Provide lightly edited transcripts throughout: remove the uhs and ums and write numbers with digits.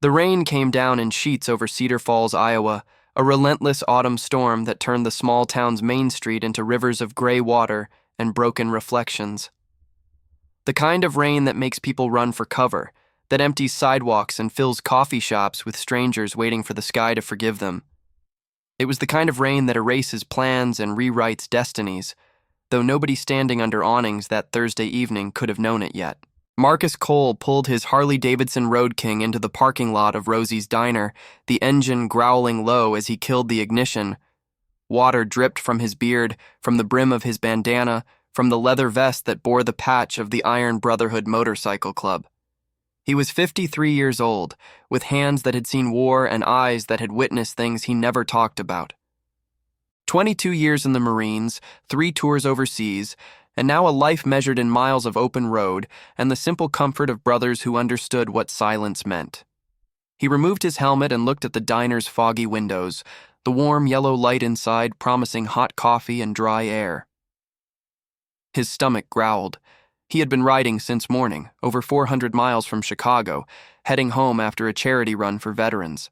The rain came down in sheets over Cedar Falls, Iowa, a relentless autumn storm that turned the small town's main street into rivers of gray water and broken reflections. The kind of rain that makes people run for cover, that empties sidewalks and fills coffee shops with strangers waiting for the sky to forgive them. It was the kind of rain that erases plans and rewrites destinies, though nobody standing under awnings that Thursday evening could have known it yet. Marcus Cole pulled his Harley-Davidson Road King into the parking lot of Rosie's Diner, the engine growling low as he killed the ignition. Water dripped from his beard, from the brim of his bandana, from the leather vest that bore the patch of the Iron Brotherhood Motorcycle Club. He was 53 years old, with hands that had seen war and eyes that had witnessed things he never talked about. 22 years in the Marines, 3 tours overseas, and now a life measured in miles of open road and the simple comfort of brothers who understood what silence meant. He removed his helmet and looked at the diner's foggy windows, the warm yellow light inside promising hot coffee and dry air. His stomach growled. He had been riding since morning, over 400 miles from Chicago, heading home after a charity run for veterans.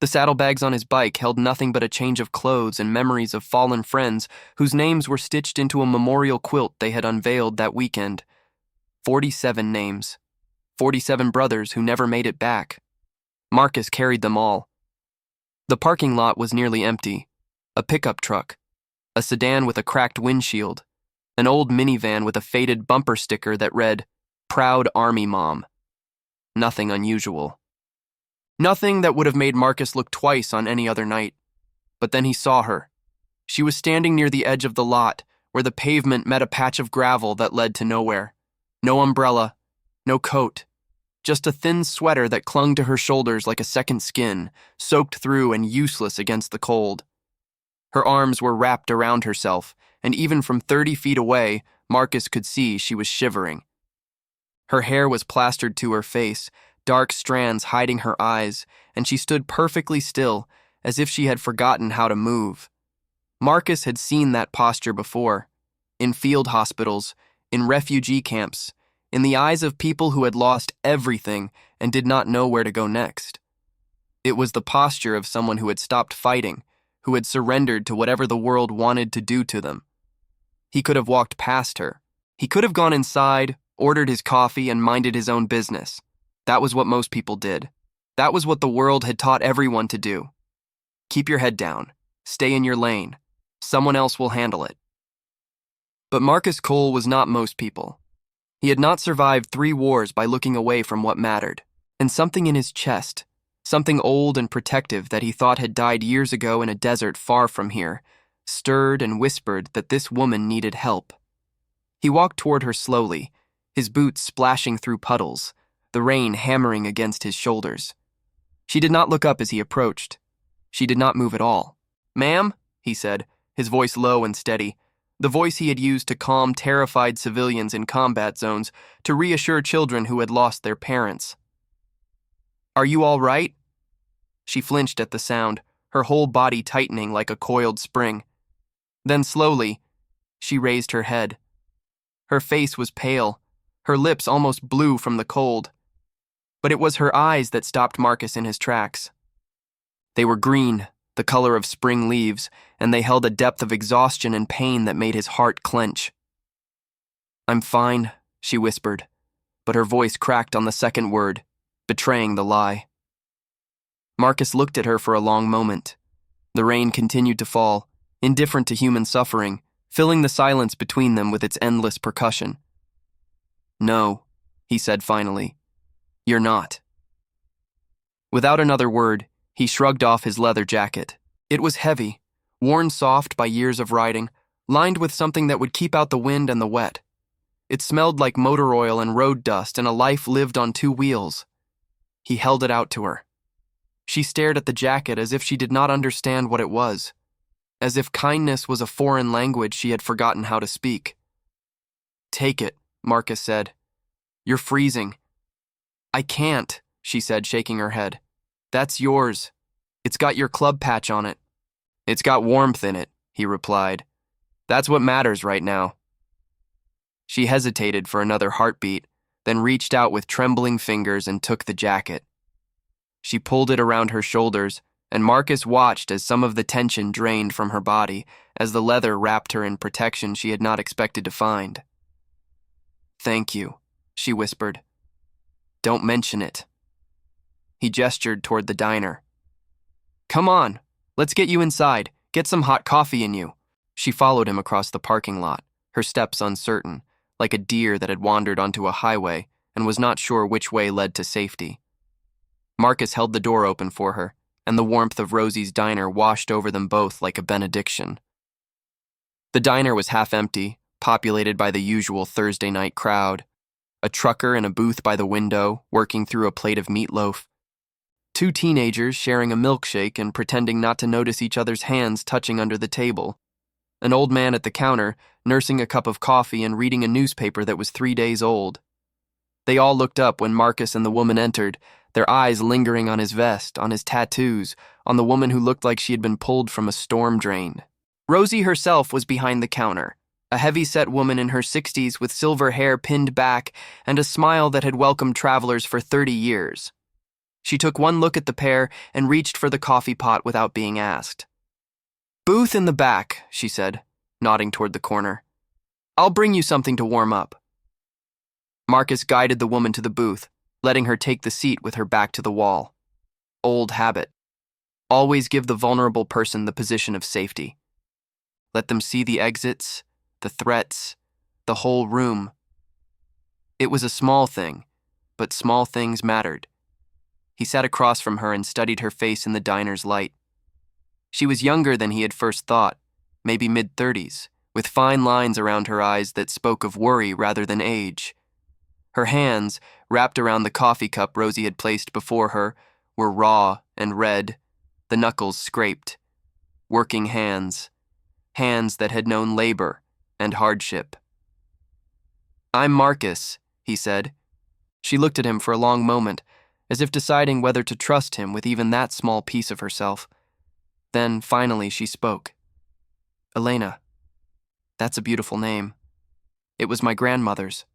The saddlebags on his bike held nothing but a change of clothes and memories of fallen friends whose names were stitched into a memorial quilt they had unveiled that weekend. 47 names. 47 brothers who never made it back. Marcus carried them all. The parking lot was nearly empty. A pickup truck. A sedan with a cracked windshield. An old minivan with a faded bumper sticker that read, "Proud Army Mom." Nothing unusual. Nothing that would have made Marcus look twice on any other night. But then he saw her. She was standing near the edge of the lot, where the pavement met a patch of gravel that led to nowhere. No umbrella, no coat, just a thin sweater that clung to her shoulders like a second skin, soaked through and useless against the cold. Her arms were wrapped around herself, and even from 30 feet away, Marcus could see she was shivering. Her hair was plastered to her face, dark strands hiding her eyes, and she stood perfectly still, as if she had forgotten how to move. Marcus had seen that posture before, in field hospitals, in refugee camps, in the eyes of people who had lost everything and did not know where to go next. It was the posture of someone who had stopped fighting, who had surrendered to whatever the world wanted to do to them. He could have walked past her. He could have gone inside, ordered his coffee, and minded his own business. That was what most people did. That was what the world had taught everyone to do. Keep your head down. Stay in your lane. Someone else will handle it. But Marcus Cole was not most people. He had not survived 3 wars by looking away from what mattered. And something in his chest, something old and protective that he thought had died years ago in a desert far from here, stirred and whispered that this woman needed help. He walked toward her slowly, his boots splashing through puddles, the rain hammering against his shoulders. She did not look up as he approached. She did not move at all. "Ma'am," he said, his voice low and steady, the voice he had used to calm terrified civilians in combat zones, to reassure children who had lost their parents. "Are you all right?" She flinched at the sound, her whole body tightening like a coiled spring. Then slowly, she raised her head. Her face was pale, her lips almost blue from the cold. But it was her eyes that stopped Marcus in his tracks. They were green, the color of spring leaves, and they held a depth of exhaustion and pain that made his heart clench. "I'm fine," she whispered, but her voice cracked on the second word, betraying the lie. Marcus looked at her for a long moment. The rain continued to fall, indifferent to human suffering, filling the silence between them with its endless percussion. "No," he said finally. "You're not." Without another word, he shrugged off his leather jacket. It was heavy, worn soft by years of riding, lined with something that would keep out the wind and the wet. It smelled like motor oil and road dust and a life lived on 2 wheels. He held it out to her. She stared at the jacket as if she did not understand what it was, as if kindness was a foreign language she had forgotten how to speak. "Take it," Marcus said. "You're freezing." "I can't," she said, shaking her head. "That's yours. It's got your club patch on it." "It's got warmth in it," he replied. "That's what matters right now." She hesitated for another heartbeat, then reached out with trembling fingers and took the jacket. She pulled it around her shoulders, and Marcus watched as some of the tension drained from her body as the leather wrapped her in protection she had not expected to find. "Thank you," she whispered. "Don't mention it." He gestured toward the diner. "Come on, let's get you inside. Get some hot coffee in you." She followed him across the parking lot, her steps uncertain, like a deer that had wandered onto a highway and was not sure which way led to safety. Marcus held the door open for her, and the warmth of Rosie's diner washed over them both like a benediction. The diner was half empty, populated by the usual Thursday night crowd. A trucker in a booth by the window, working through a plate of meatloaf. Two teenagers sharing a milkshake and pretending not to notice each other's hands touching under the table. An old man at the counter, nursing a cup of coffee and reading a newspaper that was 3 days old. They all looked up when Marcus and the woman entered, their eyes lingering on his vest, on his tattoos, on the woman who looked like she had been pulled from a storm drain. Rosie herself was behind the counter, a heavy-set woman in her 60s with silver hair pinned back and a smile that had welcomed travelers for 30 years. She took one look at the pair and reached for the coffee pot without being asked. "Booth in the back," she said, nodding toward the corner. "I'll bring you something to warm up." Marcus guided the woman to the booth, letting her take the seat with her back to the wall. Old habit. Always give the vulnerable person the position of safety. Let them see the exits, the threats, the whole room. It was a small thing, but small things mattered. He sat across from her and studied her face in the diner's light. She was younger than he had first thought, maybe mid-30s, with fine lines around her eyes that spoke of worry rather than age. Her hands, wrapped around the coffee cup Rosie had placed before her, were raw and red, the knuckles scraped. Working hands. Hands that had known labor and hardship. "I'm Marcus," he said. She looked at him for a long moment, as if deciding whether to trust him with even that small piece of herself. Then, finally, she spoke. "Elena. That's a beautiful name. It was my grandmother's."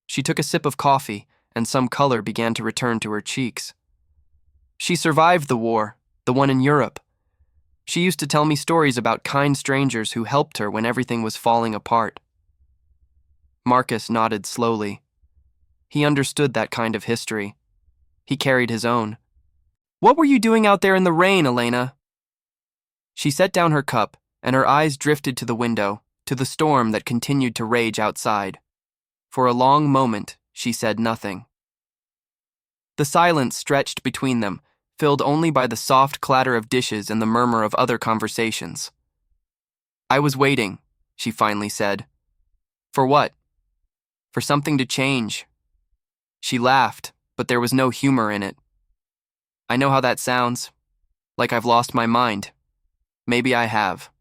She took a sip of coffee, and some color began to return to her cheeks. "She survived the war, the one in Europe. She used to tell me stories about kind strangers who helped her when everything was falling apart." Marcus nodded slowly. He understood that kind of history. He carried his own. "What were you doing out there in the rain, Elena?" She set down her cup, and her eyes drifted to the window, to the storm that continued to rage outside. For a long moment, she said nothing. The silence stretched between them, filled only by the soft clatter of dishes and the murmur of other conversations. "I was waiting," she finally said. "For what?" "For something to change." She laughed, but there was no humor in it. "I know how that sounds. Like I've lost my mind. Maybe I have."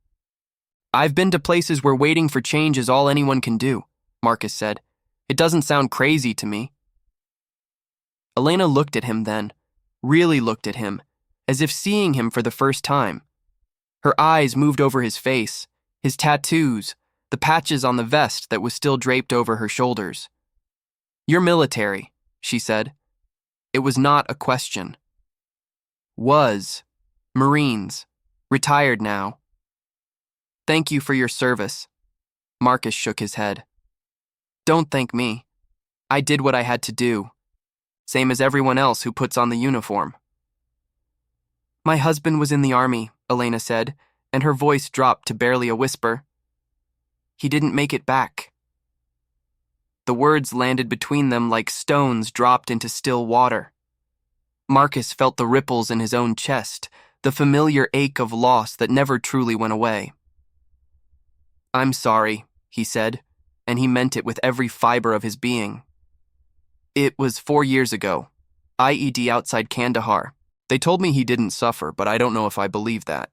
"I've been to places where waiting for change is all anyone can do," Marcus said. "It doesn't sound crazy to me." Elena looked at him then, really looked at him, as if seeing him for the first time. Her eyes moved over his face, his tattoos, the patches on the vest that was still draped over her shoulders. "You're military," she said. It was not a question. "Was. Marines. Retired now." "Thank you for your service." Marcus shook his head. "Don't thank me. I did what I had to do. Same as everyone else who puts on the uniform." "My husband was in the army," Elena said, and her voice dropped to barely a whisper. "He didn't make it back." The words landed between them like stones dropped into still water. Marcus felt the ripples in his own chest, the familiar ache of loss that never truly went away. "I'm sorry," he said, and he meant it with every fiber of his being. "It was 4 years ago. IED outside Kandahar. They told me he didn't suffer, but I don't know if I believe that."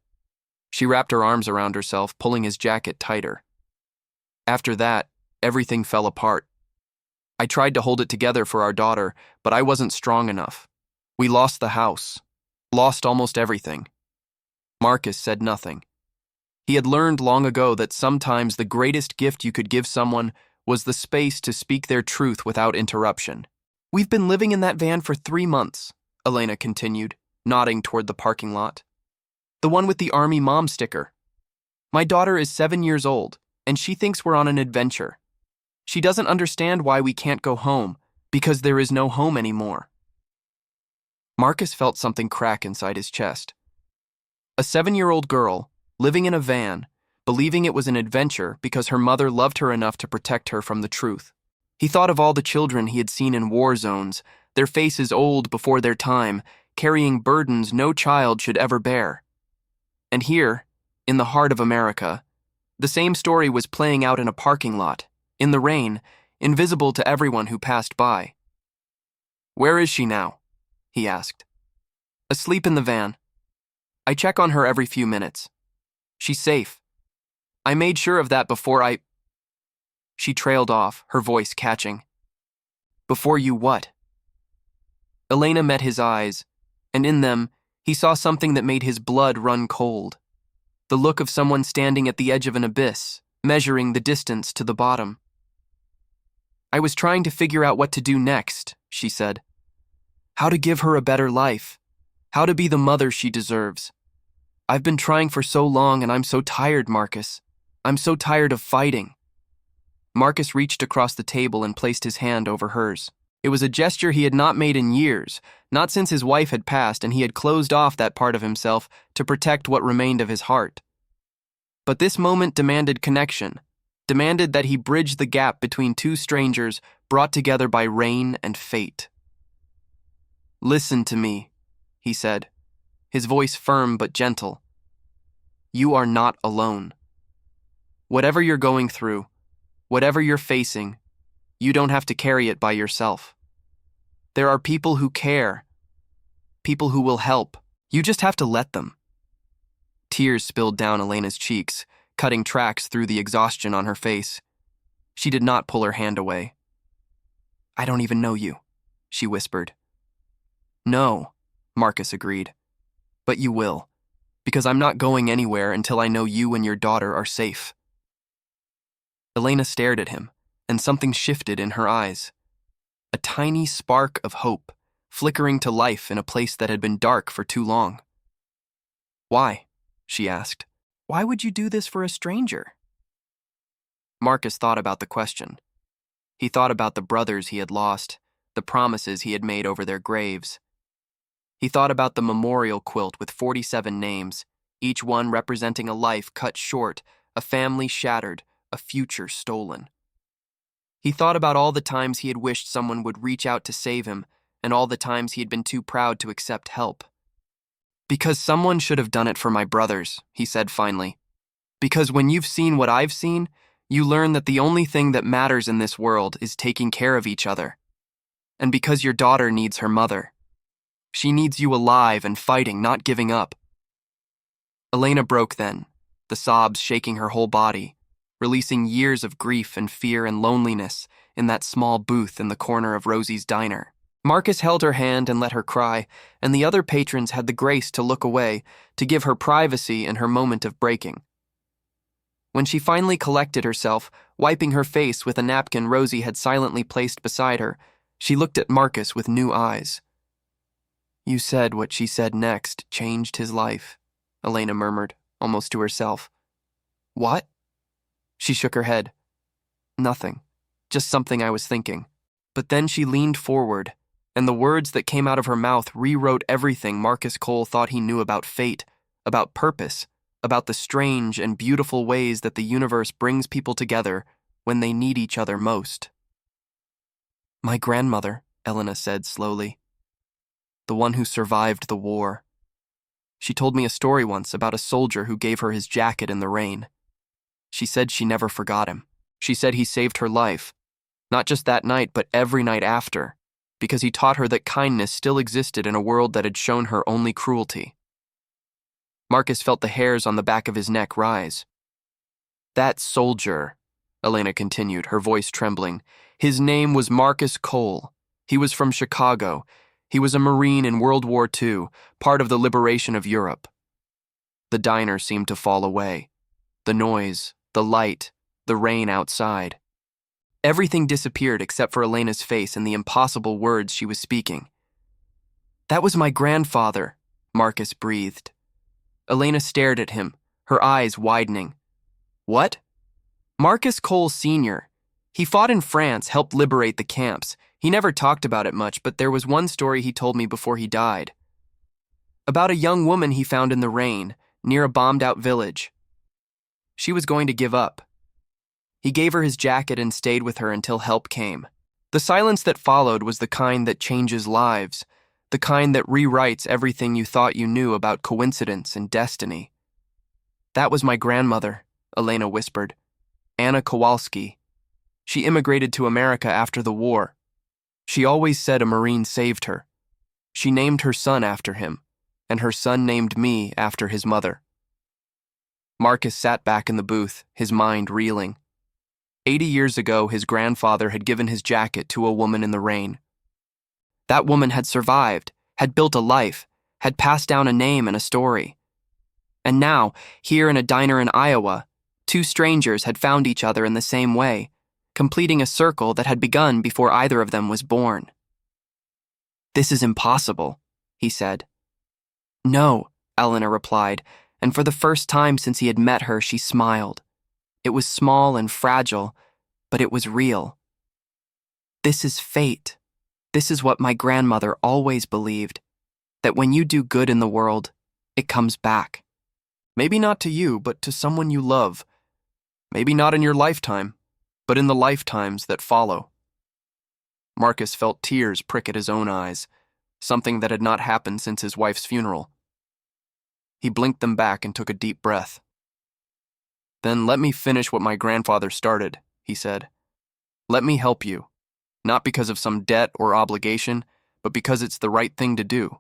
She wrapped her arms around herself, pulling his jacket tighter. "After that, everything fell apart. I tried to hold it together for our daughter, but I wasn't strong enough. We lost the house. Lost almost everything." Marcus said nothing. He had learned long ago that sometimes the greatest gift you could give someone was the space to speak their truth without interruption. "We've been living in that van for 3 months. Elena continued, nodding toward the parking lot. The one with the Army Mom sticker. My daughter is 7 years old, and she thinks we're on an adventure. She doesn't understand why we can't go home, because there is no home anymore. Marcus felt something crack inside his chest. A 7-year-old girl, living in a van, believing it was an adventure because her mother loved her enough to protect her from the truth. He thought of all the children he had seen in war zones, their faces old before their time, carrying burdens no child should ever bear. And here, in the heart of America, the same story was playing out in a parking lot, in the rain, invisible to everyone who passed by. "Where is she now?" he asked. "Asleep in the van. I check on her every few minutes. She's safe. I made sure of that before I—" She trailed off, her voice catching. "Before you what?" Elena met his eyes, and in them, he saw something that made his blood run cold. The look of someone standing at the edge of an abyss, measuring the distance to the bottom. "I was trying to figure out what to do next," she said. "How to give her a better life. How to be the mother she deserves. I've been trying for so long and I'm so tired, Marcus. I'm so tired of fighting." Marcus reached across the table and placed his hand over hers. It was a gesture he had not made in years, not since his wife had passed and he had closed off that part of himself to protect what remained of his heart. But this moment demanded connection, demanded that he bridge the gap between two strangers brought together by rain and fate. "Listen to me," he said, his voice firm but gentle. "You are not alone. Whatever you're going through, whatever you're facing, you don't have to carry it by yourself. There are people who care, people who will help. You just have to let them." Tears spilled down Elena's cheeks, cutting tracks through the exhaustion on her face. She did not pull her hand away. "I don't even know you," she whispered. "No," Marcus agreed. "But you will, because I'm not going anywhere until I know you and your daughter are safe." Elena stared at him, and something shifted in her eyes. A tiny spark of hope, flickering to life in a place that had been dark for too long. "Why?" she asked. "Why would you do this for a stranger?" Marcus thought about the question. He thought about the brothers he had lost, the promises he had made over their graves. He thought about the memorial quilt with 47 names, each one representing a life cut short, a family shattered, a future stolen. He thought about all the times he had wished someone would reach out to save him, and all the times he had been too proud to accept help. "Because someone should have done it for my brothers," he said finally. "Because when you've seen what I've seen, you learn that the only thing that matters in this world is taking care of each other. And because your daughter needs her mother. She needs you alive and fighting, not giving up." Elena broke then, the sobs shaking her whole body, releasing years of grief and fear and loneliness in that small booth in the corner of Rosie's diner. Marcus held her hand and let her cry, and the other patrons had the grace to look away, to give her privacy in her moment of breaking. When she finally collected herself, wiping her face with a napkin Rosie had silently placed beside her, she looked at Marcus with new eyes. "You said what she said next changed his life," Elena murmured, almost to herself. "What?" She shook her head. "Nothing. Just something I was thinking." But then she leaned forward, and the words that came out of her mouth rewrote everything Marcus Cole thought he knew about fate, about purpose, about the strange and beautiful ways that the universe brings people together when they need each other most. "My grandmother," Elena said slowly. "The one who survived the war. She told me a story once about a soldier who gave her his jacket in the rain. She said she never forgot him. She said he saved her life, not just that night, but every night after, because he taught her that kindness still existed in a world that had shown her only cruelty." Marcus felt the hairs on the back of his neck rise. "That soldier," Elena continued, her voice trembling, "his name was Marcus Cole. He was from Chicago. He was a Marine in World War II, part of the liberation of Europe." The diner seemed to fall away. The noise, the light, the rain outside. Everything disappeared except for Elena's face and the impossible words she was speaking. That was my grandfather, Marcus breathed. Elena stared at him, her eyes widening. What? Marcus Cole Sr. He fought in France, helped liberate the camps. He never talked about it much, but there was one story he told me before he died. About a young woman he found in the rain, near a bombed-out village. She was going to give up. He gave her his jacket and stayed with her until help came. The silence that followed was the kind that changes lives, the kind that rewrites everything you thought you knew about coincidence and destiny. That was my grandmother, Elena whispered. Anna Kowalski. She immigrated to America after the war. She always said a Marine saved her. She named her son after him, and her son named me after his mother. Marcus sat back in the booth, his mind reeling. 80 years ago, his grandfather had given his jacket to a woman in the rain. That woman had survived, had built a life, had passed down a name and a story. And now, here in a diner in Iowa, two strangers had found each other in the same way, completing a circle that had begun before either of them was born. "This is impossible," he said. "No," Elena replied, and for the first time since he had met her, she smiled. It was small and fragile, but it was real. "This is fate. This is what my grandmother always believed, that when you do good in the world, it comes back. Maybe not to you, but to someone you love. Maybe not in your lifetime, but in the lifetimes that follow." Marcus felt tears prick at his own eyes, something that had not happened since his wife's funeral. He blinked them back and took a deep breath. "Then let me finish what my grandfather started," he said. "Let me help you, not because of some debt or obligation, but because it's the right thing to do.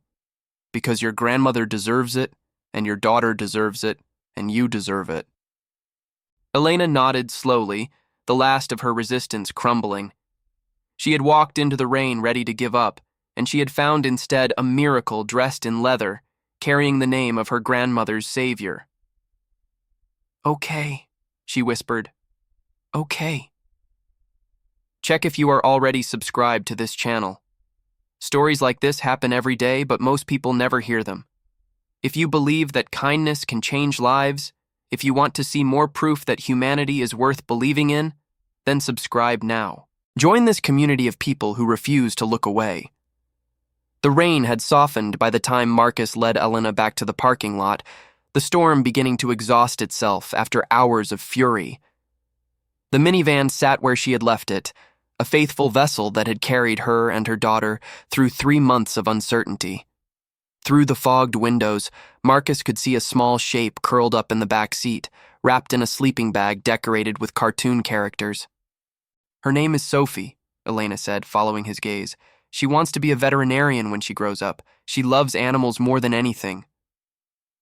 Because your grandmother deserves it, and your daughter deserves it, and you deserve it." Elena nodded slowly, the last of her resistance crumbling. She had walked into the rain ready to give up, and she had found instead a miracle dressed in leather, carrying the name of her grandmother's savior. "Okay," she whispered. "Okay." Check if you are already subscribed to this channel. Stories like this happen every day, but most people never hear them. If you believe that kindness can change lives, if you want to see more proof that humanity is worth believing in, then subscribe now. Join this community of people who refuse to look away. The rain had softened by the time Marcus led Elena back to the parking lot, the storm beginning to exhaust itself after hours of fury. The minivan sat where she had left it, a faithful vessel that had carried her and her daughter through 3 months of uncertainty. Through the fogged windows, Marcus could see a small shape curled up in the back seat, wrapped in a sleeping bag decorated with cartoon characters. "Her name is Sophie," Elena said, following his gaze. "She wants to be a veterinarian when she grows up. She loves animals more than anything."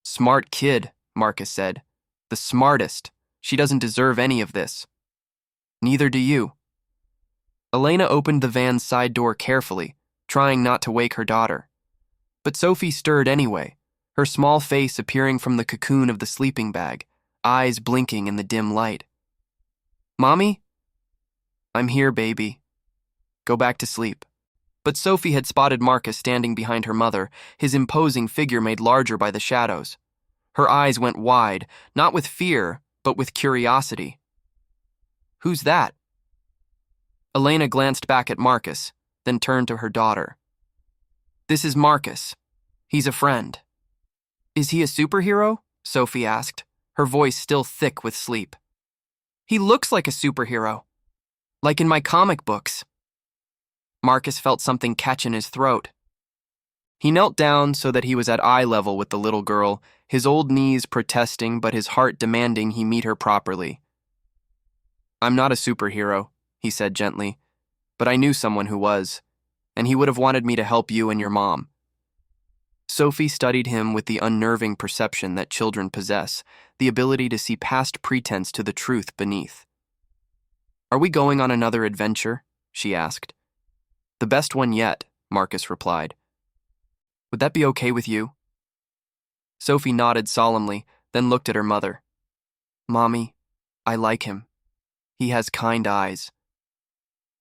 "Smart kid," Marcus said. "The smartest. She doesn't deserve any of this." "Neither do you." Elena opened the van's side door carefully, trying not to wake her daughter. But Sophie stirred anyway, her small face appearing from the cocoon of the sleeping bag, eyes blinking in the dim light. "Mommy?" "I'm here, baby. Go back to sleep." But Sophie had spotted Marcus standing behind her mother, his imposing figure made larger by the shadows. Her eyes went wide, not with fear, but with curiosity. "Who's that?" Elena glanced back at Marcus, then turned to her daughter. "This is Marcus. He's a friend." "Is he a superhero?" Sophie asked, her voice still thick with sleep. "He looks like a superhero. Like in my comic books." Marcus felt something catch in his throat. He knelt down so that he was at eye level with the little girl, his old knees protesting but his heart demanding he meet her properly. "I'm not a superhero," he said gently, "but I knew someone who was, and he would have wanted me to help you and your mom." Sophie studied him with the unnerving perception that children possess, the ability to see past pretense to the truth beneath. "Are we going on another adventure?" she asked. "The best one yet," Marcus replied. "Would that be okay with you?" Sophie nodded solemnly, then looked at her mother. "Mommy, I like him. He has kind eyes."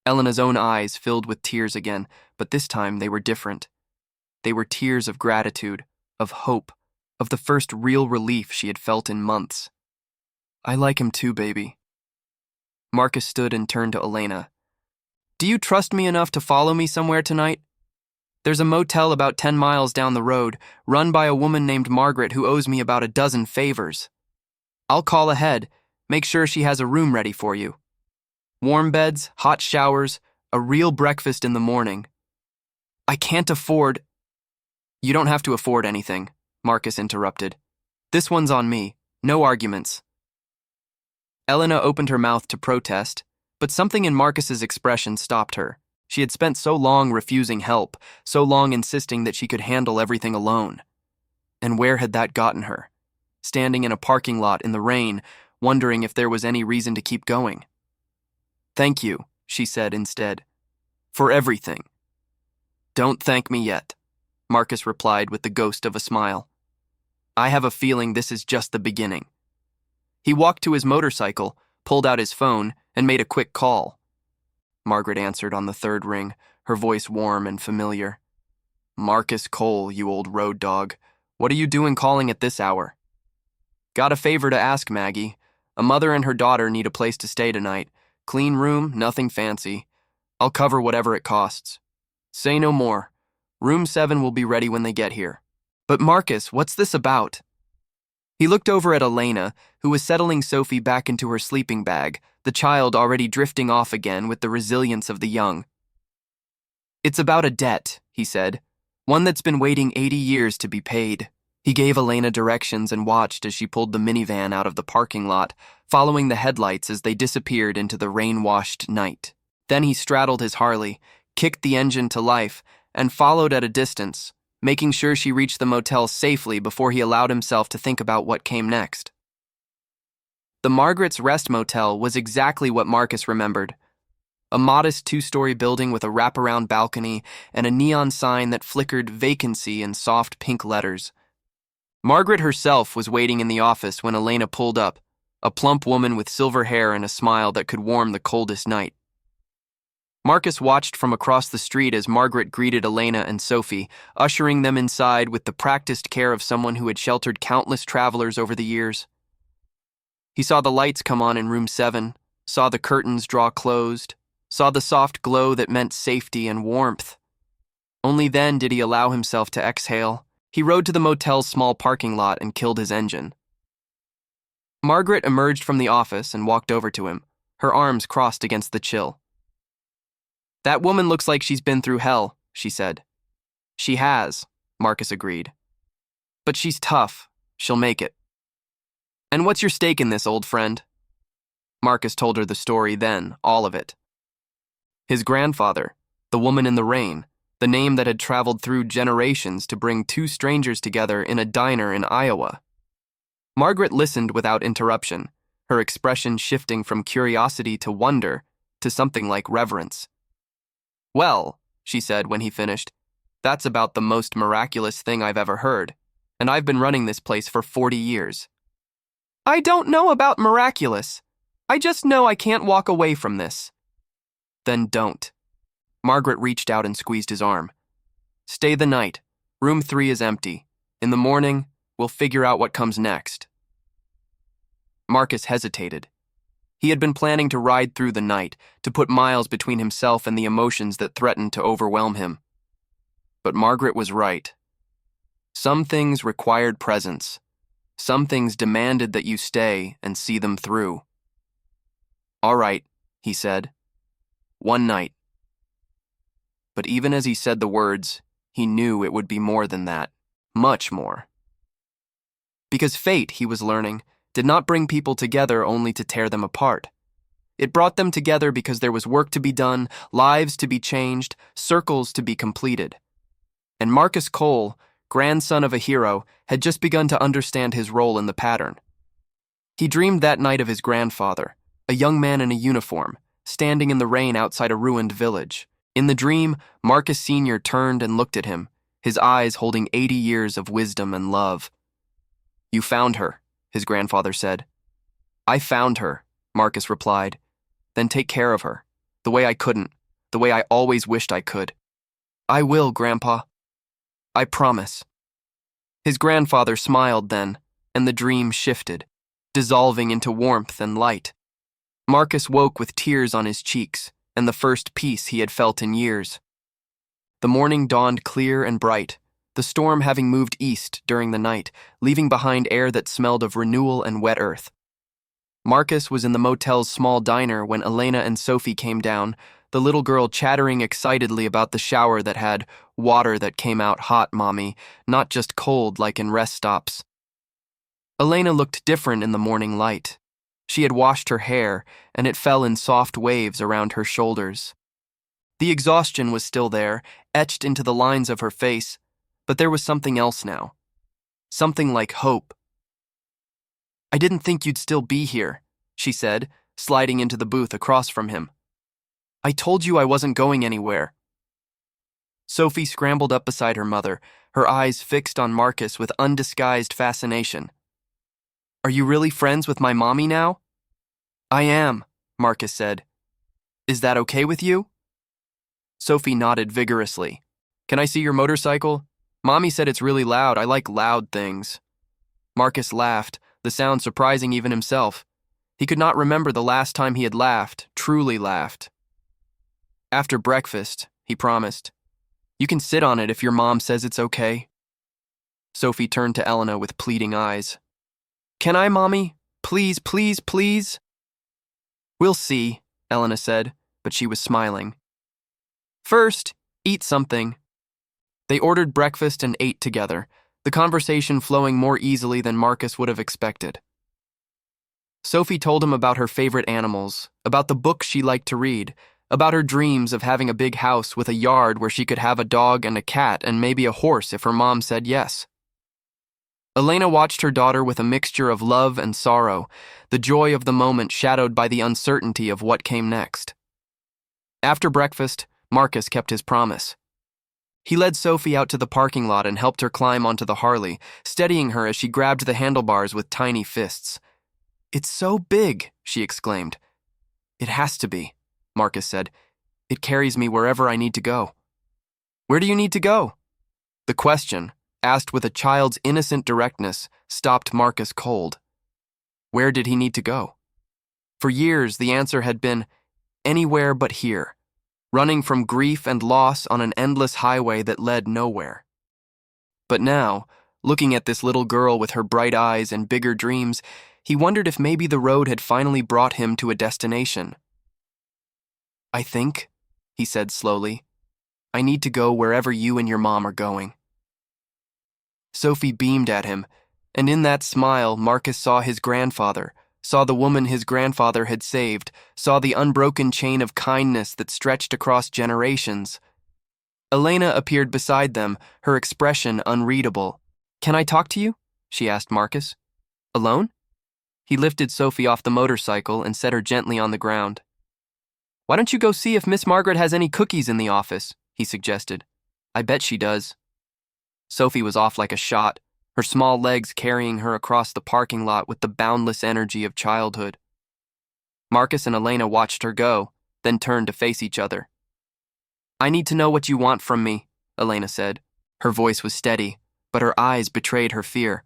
Elena's own eyes filled with tears again, but this time they were different. They were tears of gratitude, of hope, of the first real relief she had felt in months. "I like him too, baby." Marcus stood and turned to Elena. "Do you trust me enough to follow me somewhere tonight? There's a motel about 10 miles down the road, run by a woman named Margaret who owes me about a dozen favors. I'll call ahead, make sure she has a room ready for you. Warm beds, hot showers, a real breakfast in the morning. I can't afford—" "You don't have to afford anything," Marcus interrupted. "This one's on me. No arguments." Elena opened her mouth to protest, but something in Marcus's expression stopped her. She had spent so long refusing help, so long insisting that she could handle everything alone. And where had that gotten her? Standing in a parking lot in the rain, wondering if there was any reason to keep going. "Thank you," she said instead. "For everything." "Don't thank me yet," Marcus replied with the ghost of a smile. "I have a feeling this is just the beginning." He walked to his motorcycle, pulled out his phone, and made a quick call. Margaret answered on the third ring, her voice warm and familiar. "Marcus Cole, you old road dog. What are you doing calling at this hour?" "Got a favor to ask, Maggie. A mother and her daughter need a place to stay tonight. Clean room, nothing fancy. I'll cover whatever it costs. Say no more. Room 7 will be ready when they get here." "But Marcus, what's this about?" He looked over at Elena, who was settling Sophie back into her sleeping bag, the child already drifting off again with the resilience of the young. "It's about a debt," he said. "One that's been waiting 80 years to be paid." He gave Elena directions and watched as she pulled the minivan out of the parking lot, following the headlights as they disappeared into the rain-washed night. Then he straddled his Harley, kicked the engine to life, and followed at a distance, making sure she reached the motel safely before he allowed himself to think about what came next. The Margaret's Rest Motel was exactly what Marcus remembered. A modest 2-story building with a wraparound balcony and a neon sign that flickered vacancy in soft pink letters. Margaret herself was waiting in the office when Elena pulled up, a plump woman with silver hair and a smile that could warm the coldest night. Marcus watched from across the street as Margaret greeted Elena and Sophie, ushering them inside with the practiced care of someone who had sheltered countless travelers over the years. He saw the lights come on in room 7, saw the curtains draw closed, saw the soft glow that meant safety and warmth. Only then did he allow himself to exhale. He rode to the motel's small parking lot and killed his engine. Margaret emerged from the office and walked over to him, her arms crossed against the chill. "That woman looks like she's been through hell," she said. "She has," Marcus agreed. "But she's tough. She'll make it." "And what's your stake in this, old friend?" Marcus told her the story then, all of it. His grandfather, the woman in the rain, the name that had traveled through generations to bring 2 strangers together in a diner in Iowa. Margaret listened without interruption, her expression shifting from curiosity to wonder to something like reverence. "Well," she said when he finished, "that's about the most miraculous thing I've ever heard, and I've been running this place for 40 years. "I don't know about miraculous. I just know I can't walk away from this." "Then don't." Margaret reached out and squeezed his arm. "Stay the night. Room 3 is empty. In the morning, we'll figure out what comes next." Marcus hesitated. He had been planning to ride through the night, to put miles between himself and the emotions that threatened to overwhelm him. But Margaret was right. Some things required presence. Some things demanded that you stay and see them through. "All right," he said. "One night." But even as he said the words, he knew it would be more than that. Much more. Because fate, he was learning, did not bring people together only to tear them apart. It brought them together because there was work to be done, lives to be changed, circles to be completed. And Marcus Cole, grandson of a hero, had just begun to understand his role in the pattern. He dreamed that night of his grandfather, a young man in a uniform, standing in the rain outside a ruined village. In the dream, Marcus Sr. turned and looked at him, his eyes holding 80 years of wisdom and love. "You found her," his grandfather said. "I found her," Marcus replied. "Then take care of her, the way I couldn't, the way I always wished I could." "I will, Grandpa." I promise." His grandfather smiled then, and the dream shifted, dissolving into warmth and light. Marcus woke with tears on his cheeks, and the first peace he had felt in years. The morning dawned clear and bright, the storm having moved east during the night, leaving behind air that smelled of renewal and wet earth. Marcus was in the motel's small diner when Elena and Sophie came down, the little girl chattering excitedly about the shower that had water that came out hot, mommy, not just cold like in rest stops. Elena looked different in the morning light. She had washed her hair, and it fell in soft waves around her shoulders. The exhaustion was still there, etched into the lines of her face, but there was something else now. Something like hope. "I didn't think you'd still be here," she said, sliding into the booth across from him. "I told you I wasn't going anywhere." Sophie scrambled up beside her mother, her eyes fixed on Marcus with undisguised fascination. "Are you really friends with my mommy now?" "I am," Marcus said. "Is that okay with you?" Sophie nodded vigorously. "Can I see your motorcycle? Mommy said it's really loud. I like loud things." Marcus laughed, the sound surprising even himself. He could not remember the last time he had laughed, truly laughed. "After breakfast," he promised. "You can sit on it if your mom says it's okay." Sophie turned to Elena with pleading eyes. "Can I, Mommy? Please, please, please?" "We'll see," Elena said, but she was smiling. "First, eat something." They ordered breakfast and ate together, the conversation flowing more easily than Marcus would have expected. Sophie told him about her favorite animals, about the books she liked to read, about her dreams of having a big house with a yard where she could have a dog and a cat and maybe a horse if her mom said yes. Elena watched her daughter with a mixture of love and sorrow, the joy of the moment shadowed by the uncertainty of what came next. After breakfast, Marcus kept his promise. He led Sophie out to the parking lot and helped her climb onto the Harley, steadying her as she grabbed the handlebars with tiny fists. "It's so big," she exclaimed. "It has to be," Marcus said. "It carries me wherever I need to go." "Where do you need to go?" The question, asked with a child's innocent directness, stopped Marcus cold. Where did he need to go? For years, the answer had been, anywhere but here, running from grief and loss on an endless highway that led nowhere. But now, looking at this little girl with her bright eyes and bigger dreams, he wondered if maybe the road had finally brought him to a destination. "I think," he said slowly, "I need to go wherever you and your mom are going." Sophie beamed at him, and in that smile, Marcus saw his grandfather, saw the woman his grandfather had saved, saw the unbroken chain of kindness that stretched across generations. Elena appeared beside them, her expression unreadable. "Can I talk to you?" she asked Marcus. "Alone?" He lifted Sophie off the motorcycle and set her gently on the ground. "Why don't you go see if Miss Margaret has any cookies in the office?" he suggested. "I bet she does." Sophie was off like a shot, her small legs carrying her across the parking lot with the boundless energy of childhood. Marcus and Elena watched her go, then turned to face each other. "I need to know what you want from me," Elena said. Her voice was steady, but her eyes betrayed her fear.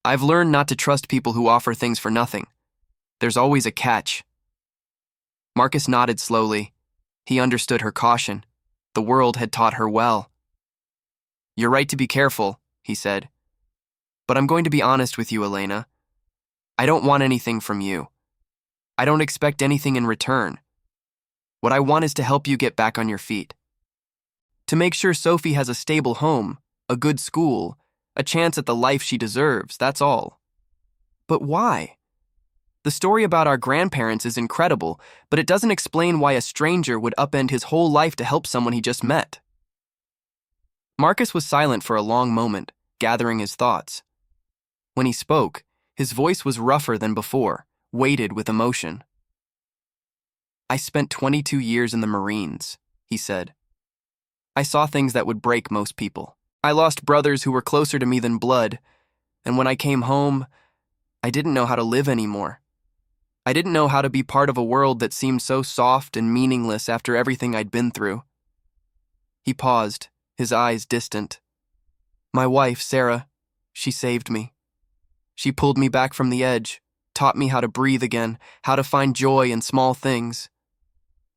"I've learned not to trust people who offer things for nothing. There's always a catch." Marcus nodded slowly. He understood her caution. The world had taught her well. "You're right to be careful," he said. "But I'm going to be honest with you, Elena. I don't want anything from you. I don't expect anything in return. What I want is to help you get back on your feet. To make sure Sophie has a stable home, a good school, a chance at the life she deserves, that's all." "But why? The story about our grandparents is incredible, but it doesn't explain why a stranger would upend his whole life to help someone he just met." Marcus was silent for a long moment, gathering his thoughts. When he spoke, his voice was rougher than before, weighted with emotion. "I spent 22 years in the Marines," he said. "I saw things that would break most people. I lost brothers who were closer to me than blood, and when I came home, I didn't know how to live anymore. I didn't know how to be part of a world that seemed so soft and meaningless after everything I'd been through." He paused, his eyes distant. My wife, Sarah, she saved me. She pulled me back from the edge, taught me how to breathe again, how to find joy in small things.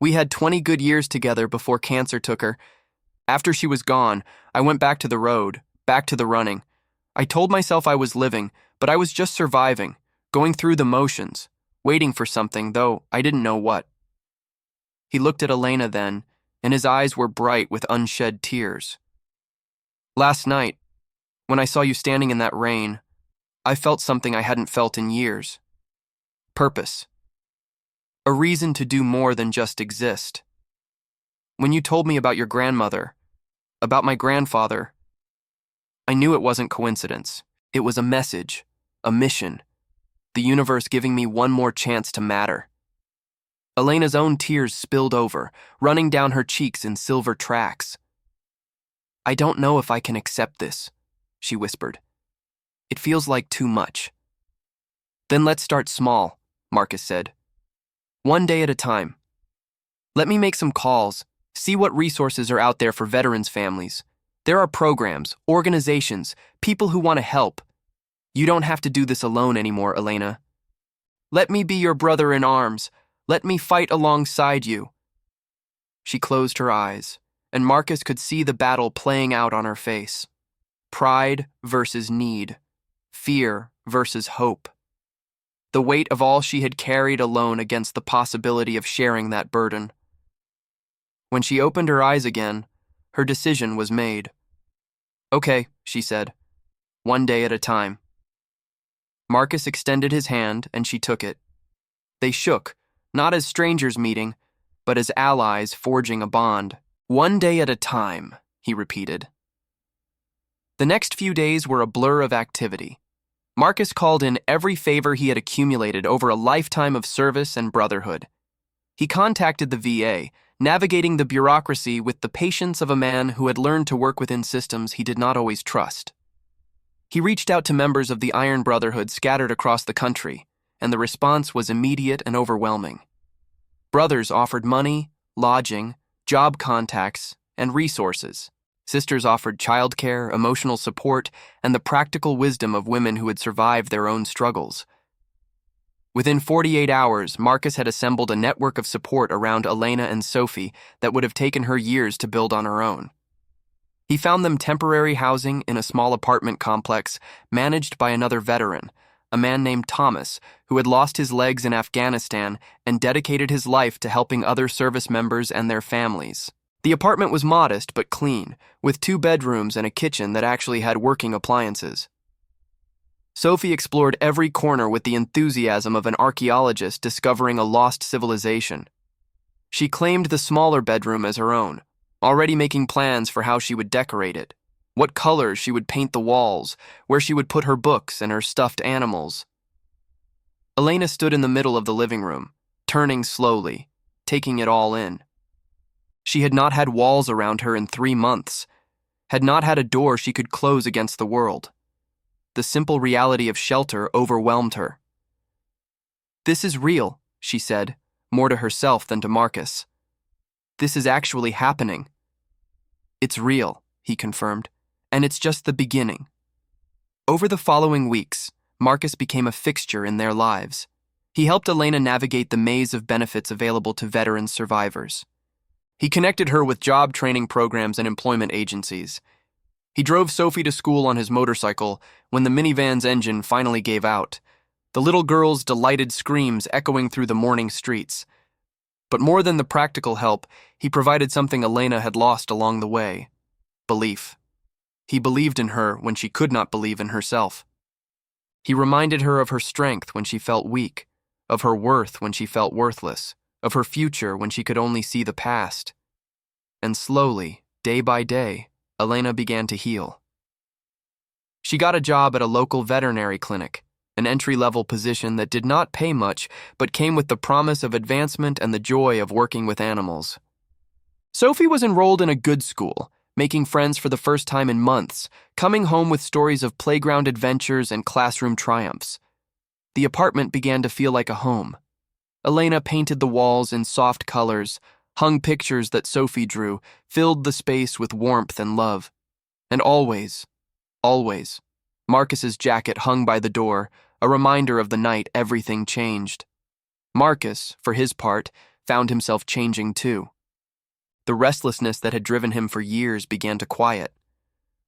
We had 20 good years together before cancer took her. After she was gone, I went back to the road, back to the running. I told myself I was living, but I was just surviving, going through the motions, waiting for something, though I didn't know what. He looked at Elena then, and his eyes were bright with unshed tears. Last night, when I saw you standing in that rain, I felt something I hadn't felt in years. Purpose. A reason to do more than just exist. When you told me about your grandmother, about my grandfather, I knew it wasn't coincidence. It was a message, a mission, the universe giving me one more chance to matter. Elena's own tears spilled over, running down her cheeks in silver tracks. I don't know if I can accept this, she whispered. It feels like too much. Then let's start small, Marcus said. One day at a time. Let me make some calls, see what resources are out there for veterans' families. There are programs, organizations, people who want to help. You don't have to do this alone anymore, Elena. Let me be your brother in arms. Let me fight alongside you. She closed her eyes, and Marcus could see the battle playing out on her face. Pride versus need. Fear versus hope. The weight of all she had carried alone against the possibility of sharing that burden. When she opened her eyes again, her decision was made. Okay, she said. One day at a time. Marcus extended his hand, and she took it. They shook, not as strangers meeting, but as allies forging a bond. One day at a time, he repeated. The next few days were a blur of activity. Marcus called in every favor he had accumulated over a lifetime of service and brotherhood. He contacted the VA, navigating the bureaucracy with the patience of a man who had learned to work within systems he did not always trust. He reached out to members of the Iron Brotherhood scattered across the country, and the response was immediate and overwhelming. Brothers offered money, lodging, job contacts, and resources. Sisters offered childcare, emotional support, and the practical wisdom of women who had survived their own struggles. Within 48 hours, Marcus had assembled a network of support around Elena and Sophie that would have taken her years to build on her own. He found them temporary housing in a small apartment complex managed by another veteran, a man named Thomas, who had lost his legs in Afghanistan and dedicated his life to helping other service members and their families. The apartment was modest but clean, with 2 bedrooms and a kitchen that actually had working appliances. Sophie explored every corner with the enthusiasm of an archaeologist discovering a lost civilization. She claimed the smaller bedroom as her own, already making plans for how she would decorate it, what colors she would paint the walls, where she would put her books and her stuffed animals. Elena stood in the middle of the living room, turning slowly, taking it all in. She had not had walls around her in 3 months, had not had a door she could close against the world. The simple reality of shelter overwhelmed her. This is real, she said, more to herself than to Marcus. This is actually happening. It's real, he confirmed, and it's just the beginning. Over the following weeks, Marcus became a fixture in their lives. He helped Elena navigate the maze of benefits available to veteran survivors. He connected her with job training programs and employment agencies. He drove Sophie to school on his motorcycle when the minivan's engine finally gave out, the little girl's delighted screams echoing through the morning streets. But more than the practical help, he provided something Elena had lost along the way: belief. He believed in her when she could not believe in herself. He reminded her of her strength when she felt weak, of her worth when she felt worthless, of her future when she could only see the past. And slowly, day by day, Elena began to heal. She got a job at a local veterinary clinic, an entry-level position that did not pay much but came with the promise of advancement and the joy of working with animals. Sophie was enrolled in a good school, making friends for the first time in months, coming home with stories of playground adventures and classroom triumphs. The apartment began to feel like a home. Elena painted the walls in soft colors, hung pictures that Sophie drew, filled the space with warmth and love. And always, Always. Marcus's jacket hung by the door, a reminder of the night everything changed. Marcus, for his part, found himself changing too. The restlessness that had driven him for years began to quiet.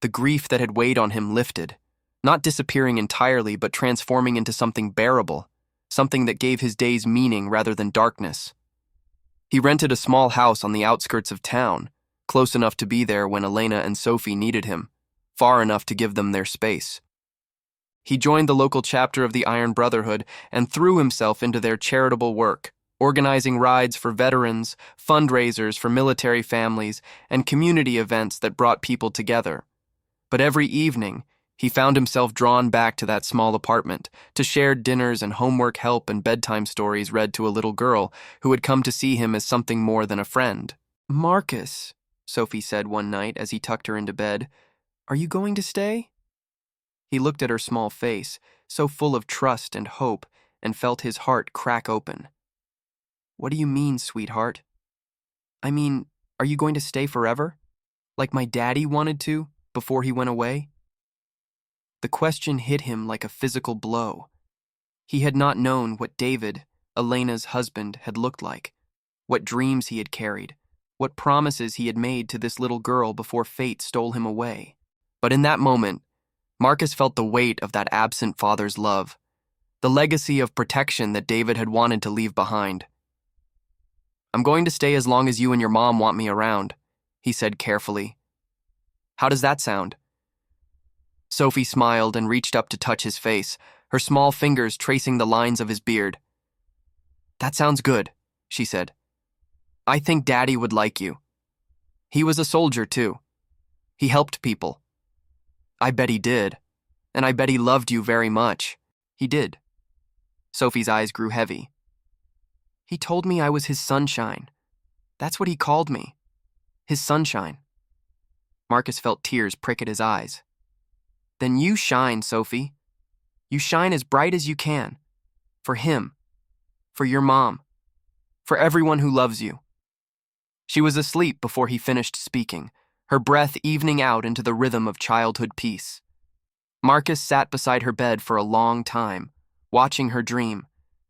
The grief that had weighed on him lifted, not disappearing entirely but transforming into something bearable, something that gave his days meaning rather than darkness. He rented a small house on the outskirts of town, close enough to be there when Elena and Sophie needed him, far enough to give them their space. He joined the local chapter of the Iron Brotherhood and threw himself into their charitable work, organizing rides for veterans, fundraisers for military families, and community events that brought people together. But every evening, he found himself drawn back to that small apartment, to shared dinners and homework help and bedtime stories read to a little girl who had come to see him as something more than a friend. "Marcus," Sophie said one night as he tucked her into bed, "are you going to stay?" He looked at her small face, so full of trust and hope, and felt his heart crack open. "What do you mean, sweetheart?" "I mean, are you going to stay forever? Like my daddy wanted to, before he went away?" The question hit him like a physical blow. He had not known what David, Elena's husband, had looked like, what dreams he had carried, what promises he had made to this little girl before fate stole him away. But in that moment, Marcus felt the weight of that absent father's love, the legacy of protection that David had wanted to leave behind. "I'm going to stay as long as you and your mom want me around," he said carefully. "How does that sound?" Sophie smiled and reached up to touch his face, her small fingers tracing the lines of his beard. "That sounds good," she said. "I think Daddy would like you. He was a soldier, too. He helped people. I bet he did, and I bet he loved you very much." "He did." Sophie's eyes grew heavy. "He told me I was his sunshine. That's what he called me. His sunshine." Marcus felt tears prick at his eyes. "Then you shine, Sophie. You shine as bright as you can. For him. For your mom. For everyone who loves you." She was asleep before he finished speaking, her breath evening out into the rhythm of childhood peace. Marcus sat beside her bed for a long time, watching her dream,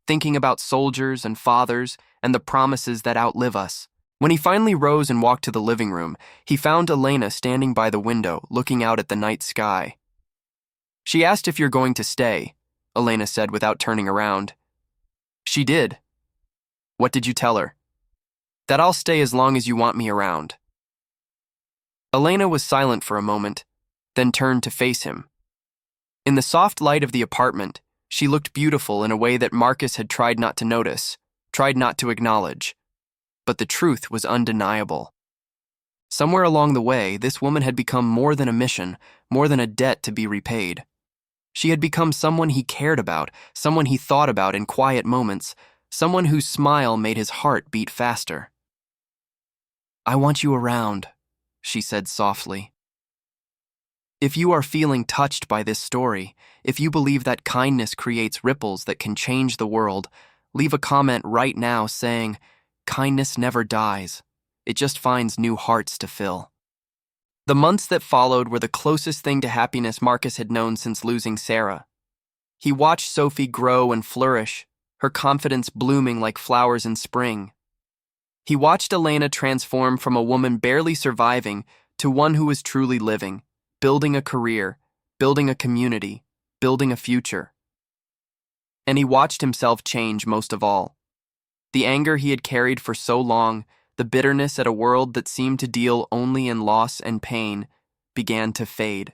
thinking about soldiers and fathers and the promises that outlive us. When he finally rose and walked to the living room, he found Elena standing by the window, looking out at the night sky. "She asked if you're going to stay," Elena said without turning around. "She did." "What did you tell her?" "That I'll stay as long as you want me around." Elena was silent for a moment, then turned to face him. In the soft light of the apartment, she looked beautiful in a way that Marcus had tried not to notice, tried not to acknowledge. But the truth was undeniable. Somewhere along the way, this woman had become more than a mission, more than a debt to be repaid. She had become someone he cared about, someone he thought about in quiet moments, someone whose smile made his heart beat faster. "I want you around," she said softly. If you are feeling touched by this story, if you believe that kindness creates ripples that can change the world, leave a comment right now saying, "Kindness never dies. It just finds new hearts to fill." The months that followed were the closest thing to happiness Marcus had known since losing Sarah. He watched Sophie grow and flourish, her confidence blooming like flowers in spring. He watched Elena transform from a woman barely surviving to one who was truly living, building a career, building a community, building a future. And he watched himself change most of all. The anger he had carried for so long, the bitterness at a world that seemed to deal only in loss and pain, began to fade.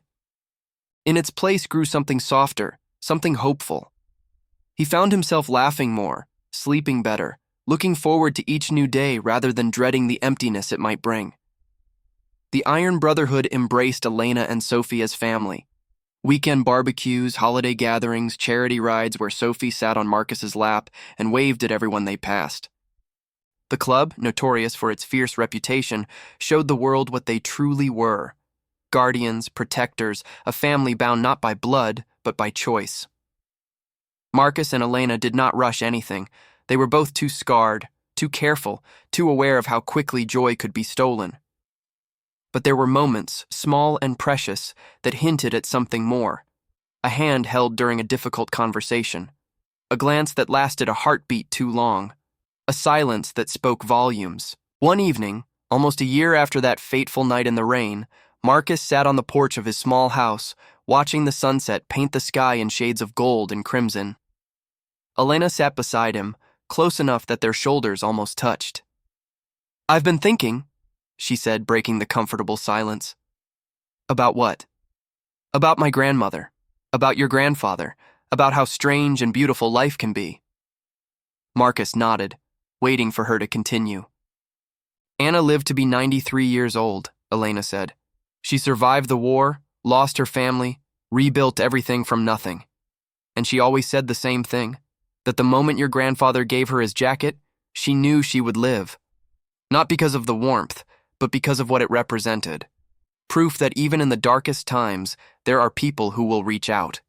In its place grew something softer, something hopeful. He found himself laughing more, sleeping better, looking forward to each new day rather than dreading the emptiness it might bring. The Iron Brotherhood embraced Elena and Sophie as family. Weekend barbecues, holiday gatherings, charity rides where Sophie sat on Marcus's lap and waved at everyone they passed. The club, notorious for its fierce reputation, showed the world what they truly were: guardians, protectors, a family bound not by blood, but by choice. Marcus and Elena did not rush anything. They were both too scarred, too careful, too aware of how quickly joy could be stolen. But there were moments, small and precious, that hinted at something more. A hand held during a difficult conversation. A glance that lasted a heartbeat too long. A silence that spoke volumes. One evening, almost a year after that fateful night in the rain, Marcus sat on the porch of his small house, watching the sunset paint the sky in shades of gold and crimson. Elena sat beside him, close enough that their shoulders almost touched. "I've been thinking," she said, breaking the comfortable silence. "About what?" "About my grandmother. About your grandfather. About how strange and beautiful life can be." Marcus nodded, waiting for her to continue. "Anna lived to be 93 years old," Elena said. "She survived the war, lost her family, rebuilt everything from nothing. And she always said the same thing, that the moment your grandfather gave her his jacket, she knew she would live. Not because of the warmth, but because of what it represented. Proof that even in the darkest times, there are people who will reach out."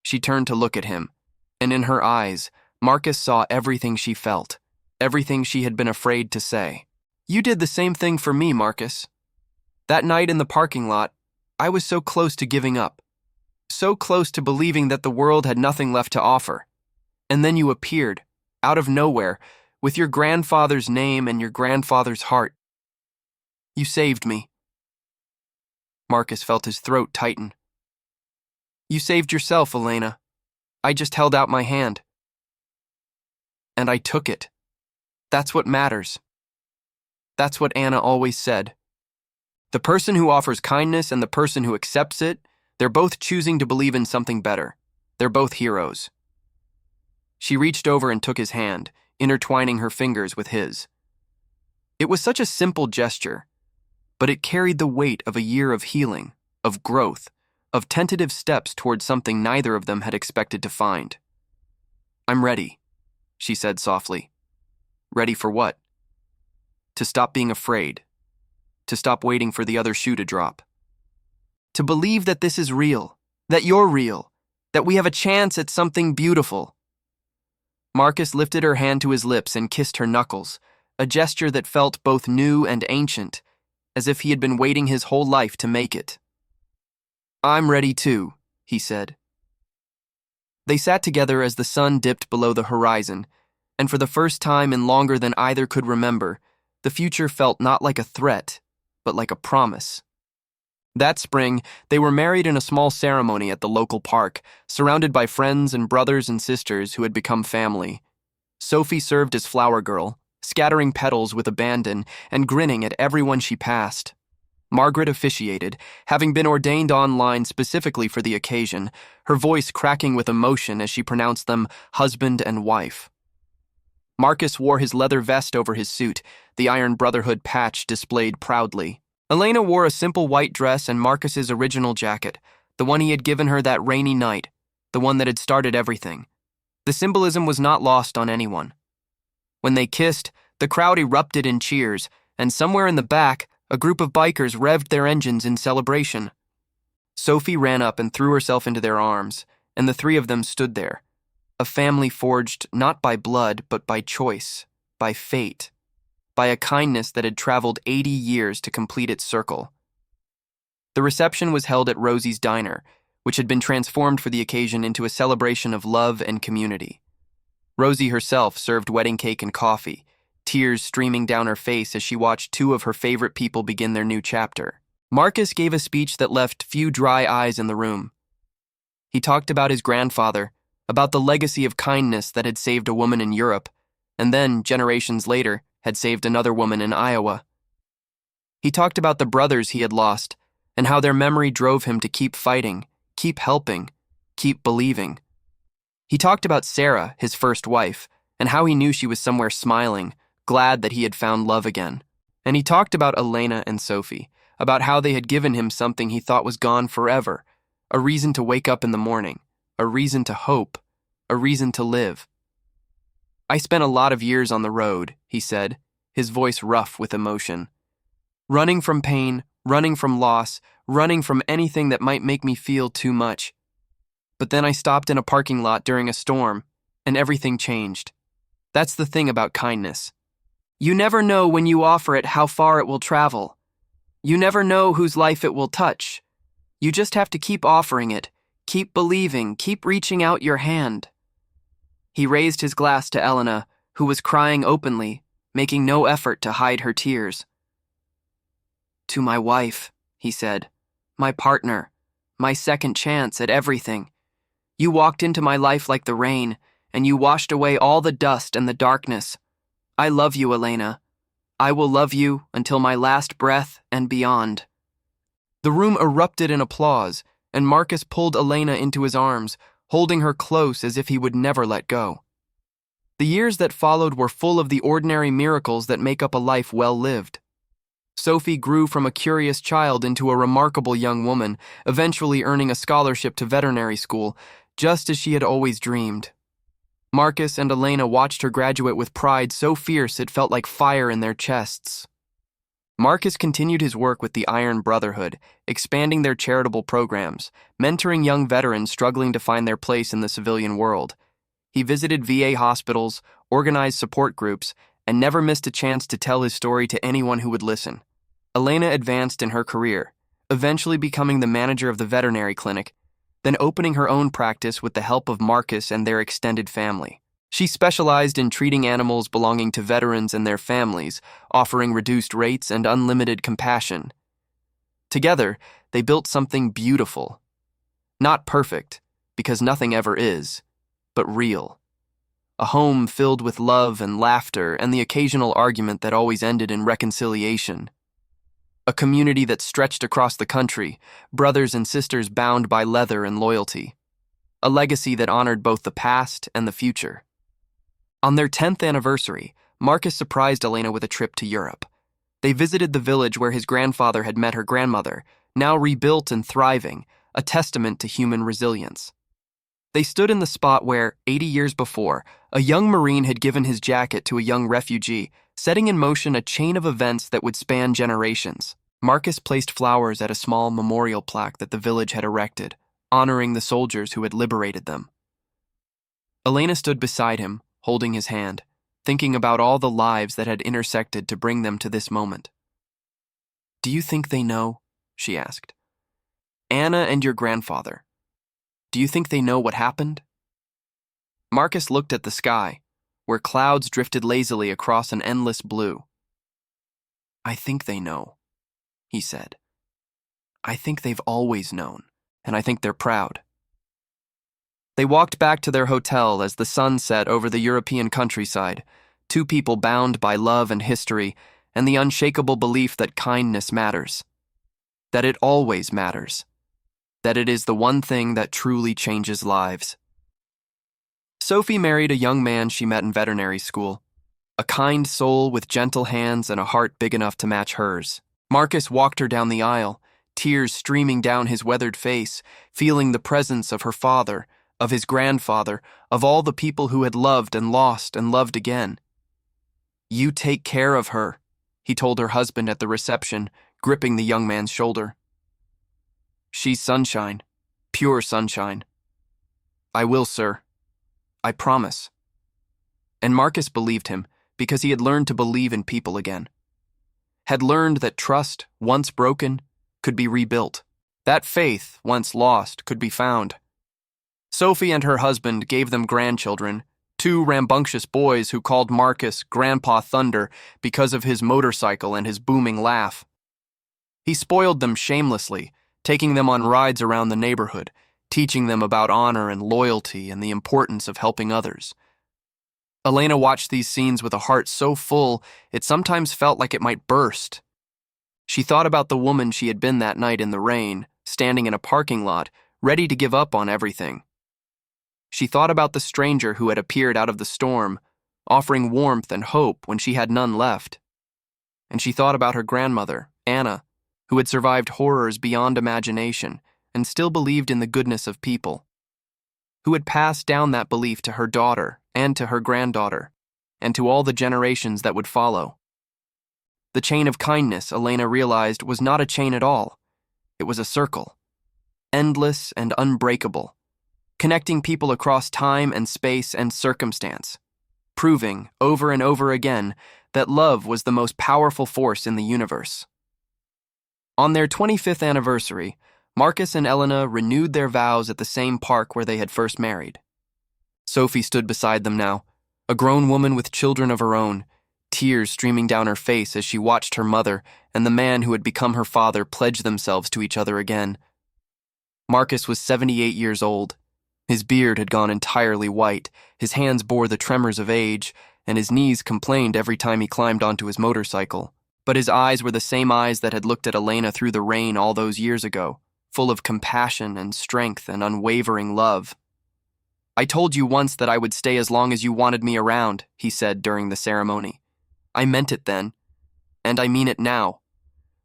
She turned to look at him, and in her eyes, Marcus saw everything she felt, everything she had been afraid to say. "You did the same thing for me, Marcus. That night in the parking lot, I was so close to giving up, so close to believing that the world had nothing left to offer. And then you appeared, out of nowhere, with your grandfather's name and your grandfather's heart. You saved me." Marcus felt his throat tighten. "You saved yourself, Elena. I just held out my hand. And I took it. That's what matters. That's what Anna always said. The person who offers kindness and the person who accepts it, they're both choosing to believe in something better. They're both heroes." She reached over and took his hand, intertwining her fingers with his. It was such a simple gesture, but it carried the weight of a year of healing, of growth, of tentative steps towards something neither of them had expected to find. "I'm ready," she said softly. "Ready for what?" "To stop being afraid. To stop waiting for the other shoe to drop. To believe that this is real, that you're real, that we have a chance at something beautiful." Marcus lifted her hand to his lips and kissed her knuckles, a gesture that felt both new and ancient, as if he had been waiting his whole life to make it. "I'm ready too," he said. They sat together as the sun dipped below the horizon, and for the first time in longer than either could remember, the future felt not like a threat, but like a promise. That spring, they were married in a small ceremony at the local park, surrounded by friends and brothers and sisters who had become family. Sophie served as flower girl, scattering petals with abandon and grinning at everyone she passed. Margaret officiated, having been ordained online specifically for the occasion, her voice cracking with emotion as she pronounced them husband and wife. Marcus wore his leather vest over his suit, the Iron Brotherhood patch displayed proudly. Elena wore a simple white dress and Marcus's original jacket, the one he had given her that rainy night, the one that had started everything. The symbolism was not lost on anyone. When they kissed, the crowd erupted in cheers, and somewhere in the back, a group of bikers revved their engines in celebration. Sophie ran up and threw herself into their arms, and the three of them stood there, a family forged not by blood but by choice, by fate, by a kindness that had traveled 80 years to complete its circle. The reception was held at Rosie's Diner, which had been transformed for the occasion into a celebration of love and community. Rosie herself served wedding cake and coffee, tears streaming down her face as she watched two of her favorite people begin their new chapter. Marcus gave a speech that left few dry eyes in the room. He talked about his grandfather, about the legacy of kindness that had saved a woman in Europe, and then, generations later, had saved another woman in Iowa. He talked about the brothers he had lost, and how their memory drove him to keep fighting, keep helping, keep believing. He talked about Sarah, his first wife, and how he knew she was somewhere smiling, glad that he had found love again. And he talked about Elena and Sophie, about how they had given him something he thought was gone forever, a reason to wake up in the morning, a reason to hope, a reason to live. "I spent a lot of years on the road," he said, his voice rough with emotion. "Running from pain, running from loss, running from anything that might make me feel too much. But then I stopped in a parking lot during a storm, and everything changed. That's the thing about kindness. You never know when you offer it how far it will travel. You never know whose life it will touch. You just have to keep offering it, keep believing, keep reaching out your hand." He raised his glass to Elena, who was crying openly, making no effort to hide her tears. "To my wife," he said, "my partner, my second chance at everything. You walked into my life like the rain, and you washed away all the dust and the darkness. I love you, Elena. I will love you until my last breath and beyond." The room erupted in applause, and Marcus pulled Elena into his arms, holding her close as if he would never let go. The years that followed were full of the ordinary miracles that make up a life well lived. Sophie grew from a curious child into a remarkable young woman, eventually earning a scholarship to veterinary school, just as she had always dreamed. Marcus and Elena watched her graduate with pride so fierce it felt like fire in their chests. Marcus continued his work with the Iron Brotherhood, expanding their charitable programs, mentoring young veterans struggling to find their place in the civilian world. He visited VA hospitals, organized support groups, and never missed a chance to tell his story to anyone who would listen. Elena advanced in her career, eventually becoming the manager of the veterinary clinic, then opening her own practice with the help of Marcus and their extended family. She specialized in treating animals belonging to veterans and their families, offering reduced rates and unlimited compassion. Together, they built something beautiful. Not perfect, because nothing ever is, but real. A home filled with love and laughter and the occasional argument that always ended in reconciliation. A community that stretched across the country, brothers and sisters bound by leather and loyalty. A legacy that honored both the past and the future. On their 10th anniversary, Marcus surprised Elena with a trip to Europe. They visited the village where his grandfather had met her grandmother, now rebuilt and thriving, a testament to human resilience. They stood in the spot where, 80 years before, a young Marine had given his jacket to a young refugee, setting in motion a chain of events that would span generations. Marcus placed flowers at a small memorial plaque that the village had erected, honoring the soldiers who had liberated them. Elena stood beside him, holding his hand, thinking about all the lives that had intersected to bring them to this moment. "Do you think they know?" she asked. "Anna and your grandfather. Do you think they know what happened?" Marcus looked at the sky, where clouds drifted lazily across an endless blue. "I think they know," he said. "I think they've always known, and I think they're proud." They walked back to their hotel as the sun set over the European countryside, two people bound by love and history and the unshakable belief that kindness matters. That it always matters. That it is the one thing that truly changes lives. Sophie married a young man she met in veterinary school, a kind soul with gentle hands and a heart big enough to match hers. Marcus walked her down the aisle, tears streaming down his weathered face, feeling the presence of her father, of his grandfather, of all the people who had loved and lost and loved again. "You take care of her," he told her husband at the reception, gripping the young man's shoulder. "She's sunshine, pure sunshine." "I will, sir. I promise." And Marcus believed him because he had learned to believe in people again. Had learned that trust, once broken, could be rebuilt. That faith, once lost, could be found. Sophie and her husband gave them grandchildren, two rambunctious boys who called Marcus Grandpa Thunder because of his motorcycle and his booming laugh. He spoiled them shamelessly, taking them on rides around the neighborhood, teaching them about honor and loyalty and the importance of helping others. Elena watched these scenes with a heart so full it sometimes felt like it might burst. She thought about the woman she had been that night in the rain, standing in a parking lot, ready to give up on everything. She thought about the stranger who had appeared out of the storm, offering warmth and hope when she had none left. And she thought about her grandmother, Anna, who had survived horrors beyond imagination and still believed in the goodness of people, who had passed down that belief to her daughter and to her granddaughter, and to all the generations that would follow. The chain of kindness, Elena realized, was not a chain at all. It was a circle, endless and unbreakable, connecting people across time and space and circumstance, proving, over and over again, that love was the most powerful force in the universe. On their 25th anniversary, Marcus and Elena renewed their vows at the same park where they had first married. Sophie stood beside them now, a grown woman with children of her own, tears streaming down her face as she watched her mother and the man who had become her father pledge themselves to each other again. Marcus was 78 years old. His beard had gone entirely white, his hands bore the tremors of age, and his knees complained every time he climbed onto his motorcycle. But his eyes were the same eyes that had looked at Elena through the rain all those years ago, full of compassion and strength and unwavering love. "I told you once that I would stay as long as you wanted me around," he said during the ceremony. "I meant it then, and I mean it now.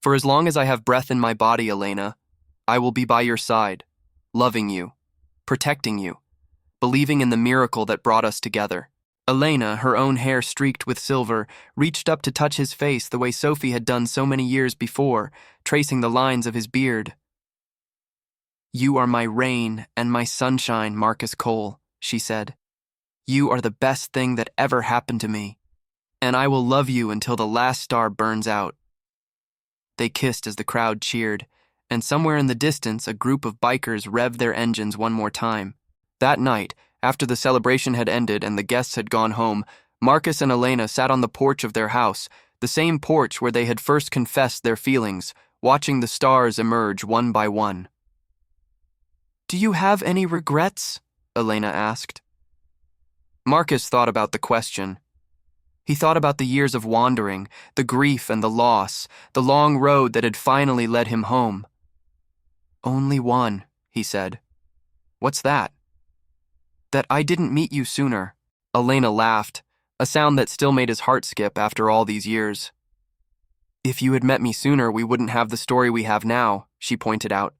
For as long as I have breath in my body, Elena, I will be by your side, loving you, protecting you, believing in the miracle that brought us together." Elena, her own hair streaked with silver, reached up to touch his face the way Sophie had done so many years before, tracing the lines of his beard. "You are my rain and my sunshine, Marcus Cole," she said. "You are the best thing that ever happened to me, and I will love you until the last star burns out." They kissed as the crowd cheered, and somewhere in the distance a group of bikers revved their engines one more time. That night, after the celebration had ended and the guests had gone home, Marcus and Elena sat on the porch of their house, the same porch where they had first confessed their feelings, watching the stars emerge one by one. "Do you have any regrets?" Elena asked. Marcus thought about the question. He thought about the years of wandering, the grief and the loss, the long road that had finally led him home. "Only one," he said. "What's that?" "That I didn't meet you sooner." Elena laughed, a sound that still made his heart skip after all these years. "If you had met me sooner, we wouldn't have the story we have now," she pointed out.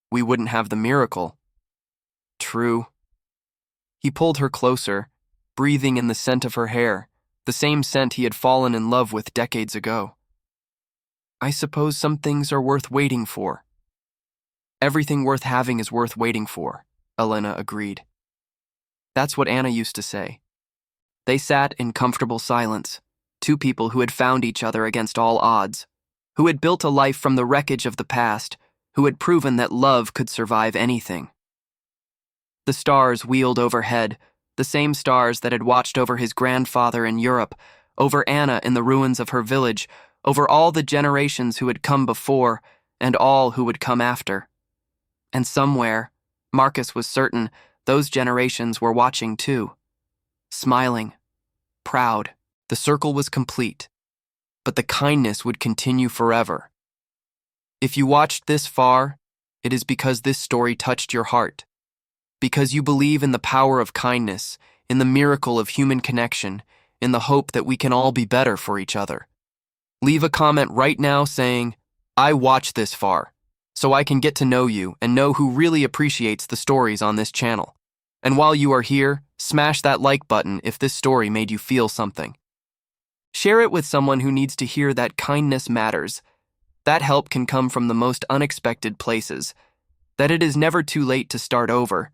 "We wouldn't have the miracle." "True." He pulled her closer, breathing in the scent of her hair, the same scent he had fallen in love with decades ago. "I suppose some things are worth waiting for." "Everything worth having is worth waiting for," Elena agreed. That's what Anna used to say. They sat in comfortable silence, two people who had found each other against all odds, who had built a life from the wreckage of the past, who had proven that love could survive anything. The stars wheeled overhead, the same stars that had watched over his grandfather in Europe, over Anna in the ruins of her village, over all the generations who had come before and all who would come after. And somewhere, Marcus was certain, those generations were watching too, smiling, proud. The circle was complete, but the kindness would continue forever. If you watched this far, it is because this story touched your heart, because you believe in the power of kindness, in the miracle of human connection, in the hope that we can all be better for each other. Leave a comment right now saying, "I watched this far," so I can get to know you and know who really appreciates the stories on this channel. And while you are here, smash that like button if this story made you feel something. Share it with someone who needs to hear that kindness matters. That help can come from the most unexpected places, that it is never too late to start over.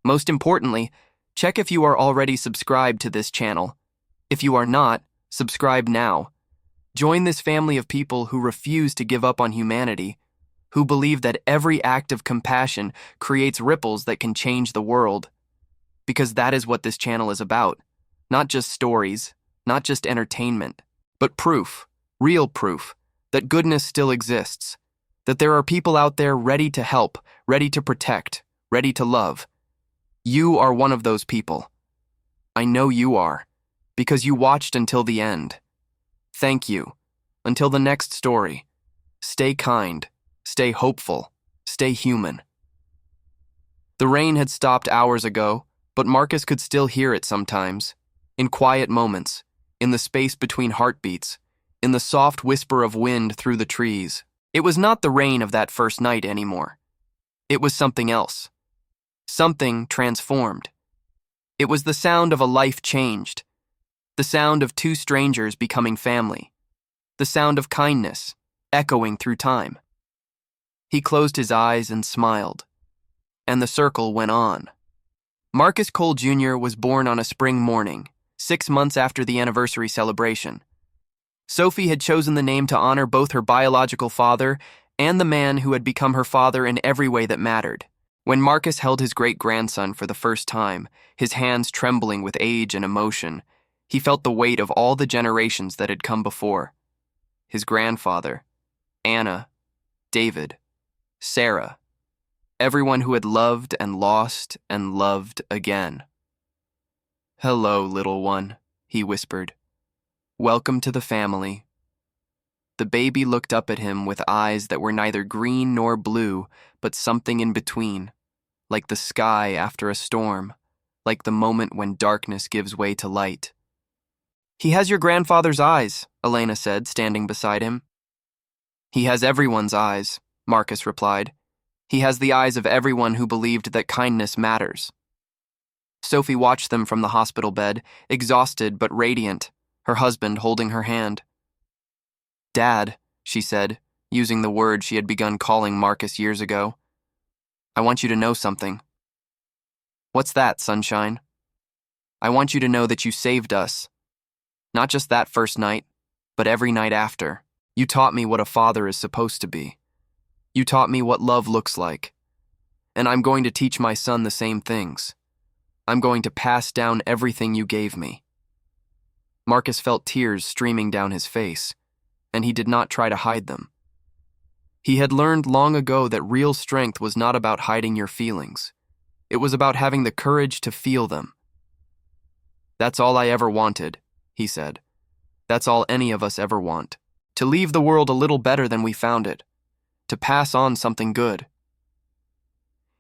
Most importantly, check if you are already subscribed to this channel. If you are not, subscribe now. Join this family of people who refuse to give up on humanity, who believe that every act of compassion creates ripples that can change the world. Because that is what this channel is about. Not just stories, not just entertainment, but proof, real proof, that goodness still exists, that there are people out there ready to help, ready to protect, ready to love. You are one of those people. I know you are, because you watched until the end. Thank you. Until the next story, stay kind, stay hopeful, stay human. The rain had stopped hours ago, but Marcus could still hear it sometimes, in quiet moments, in the space between heartbeats, in the soft whisper of wind through the trees. It was not the rain of that first night anymore. It was something else. Something transformed. It was the sound of a life changed. The sound of two strangers becoming family. The sound of kindness, echoing through time. He closed his eyes and smiled. And the circle went on. Marcus Cole Jr. was born on a spring morning, 6 months after the anniversary celebration. Sophie had chosen the name to honor both her biological father and the man who had become her father in every way that mattered. When Marcus held his great-grandson for the first time, his hands trembling with age and emotion, he felt the weight of all the generations that had come before. His grandfather, Anna, David, Sarah, everyone who had loved and loved again. "Hello, little one," he whispered. "Welcome to the family." The baby looked up at him with eyes that were neither green nor blue, but something in between, like the sky after a storm, like the moment when darkness gives way to light. "He has your grandfather's eyes," Elena said, standing beside him. "He has everyone's eyes," Marcus replied. "He has the eyes of everyone who believed that kindness matters." Sophie watched them from the hospital bed, exhausted but radiant, her husband holding her hand. "Dad," she said, using the word she had begun calling Marcus years ago, "I want you to know something." "What's that, sunshine?" "I want you to know that you saved us. Not just that first night, but every night after. You taught me what a father is supposed to be. You taught me what love looks like. And I'm going to teach my son the same things. I'm going to pass down everything you gave me." Marcus felt tears streaming down his face, and he did not try to hide them. He had learned long ago that real strength was not about hiding your feelings. It was about having the courage to feel them. "That's all I ever wanted," he said. "That's all any of us ever want. To leave the world a little better than we found it. To pass on something good."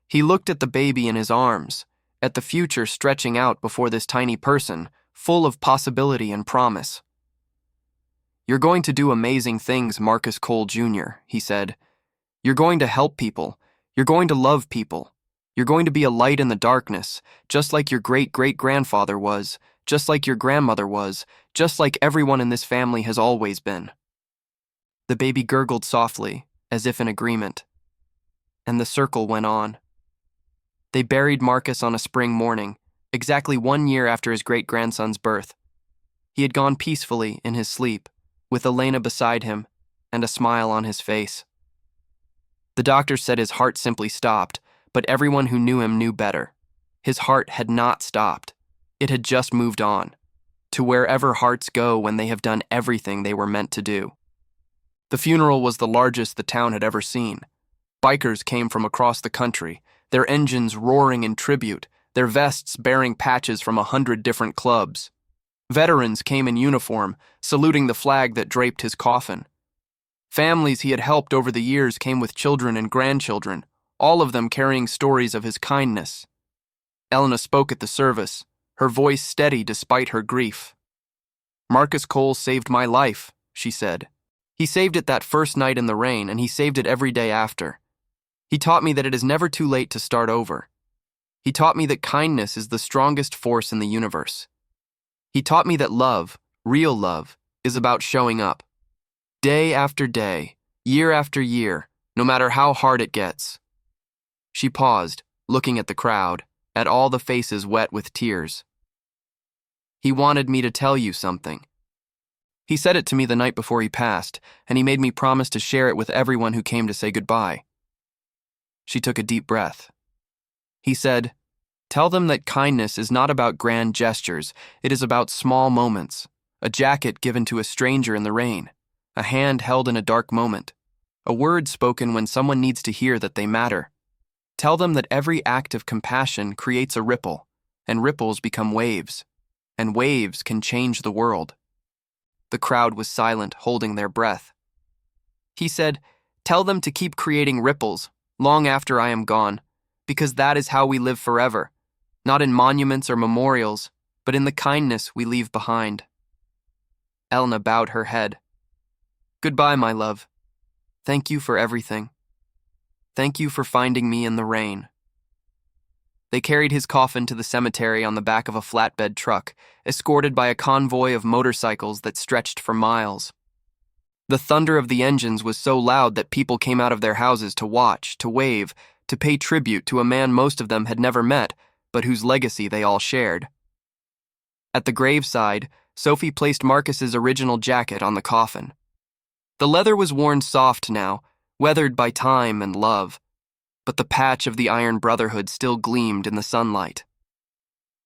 He looked at the baby in his arms, at the future stretching out before this tiny person, full of possibility and promise. "You're going to do amazing things, Marcus Cole Jr.," he said. "You're going to help people. You're going to love people. You're going to be a light in the darkness, just like your great-great-grandfather was, just like your grandmother was, just like everyone in this family has always been." The baby gurgled softly, as if in agreement. And the circle went on. They buried Marcus on a spring morning, exactly 1 year after his great-grandson's birth. He had gone peacefully in his sleep, with Elena beside him, and a smile on his face. The doctor said his heart simply stopped, but everyone who knew him knew better. His heart had not stopped. It had just moved on, to wherever hearts go when they have done everything they were meant to do. The funeral was the largest the town had ever seen. Bikers came from across the country, their engines roaring in tribute, their vests bearing patches from 100 different clubs. Veterans came in uniform, saluting the flag that draped his coffin. Families he had helped over the years came with children and grandchildren, all of them carrying stories of his kindness. Elena spoke at the service, her voice steady despite her grief. "Marcus Cole saved my life," she said. "He saved it that first night in the rain, and he saved it every day after. He taught me that it is never too late to start over. He taught me that kindness is the strongest force in the universe. He taught me that love, real love, is about showing up. Day after day, year after year, no matter how hard it gets." She paused, looking at the crowd, at all the faces wet with tears. "He wanted me to tell you something. He said it to me the night before he passed, and he made me promise to share it with everyone who came to say goodbye." She took a deep breath. He said, "Tell them that kindness is not about grand gestures, it is about small moments. A jacket given to a stranger in the rain, a hand held in a dark moment, a word spoken when someone needs to hear that they matter. Tell them that every act of compassion creates a ripple, and ripples become waves, and waves can change the world." The crowd was silent, holding their breath. He said, "Tell them to keep creating ripples, long after I am gone, because that is how we live forever, not in monuments or memorials, but in the kindness we leave behind." Elena bowed her head. "Goodbye, my love. Thank you for everything. Thank you for finding me in the rain." They carried his coffin to the cemetery on the back of a flatbed truck, escorted by a convoy of motorcycles that stretched for miles. The thunder of the engines was so loud that people came out of their houses to watch, to wave, to pay tribute to a man most of them had never met, but whose legacy they all shared. At the graveside, Sophie placed Marcus's original jacket on the coffin. The leather was worn soft now, weathered by time and love, but the patch of the Iron Brotherhood still gleamed in the sunlight.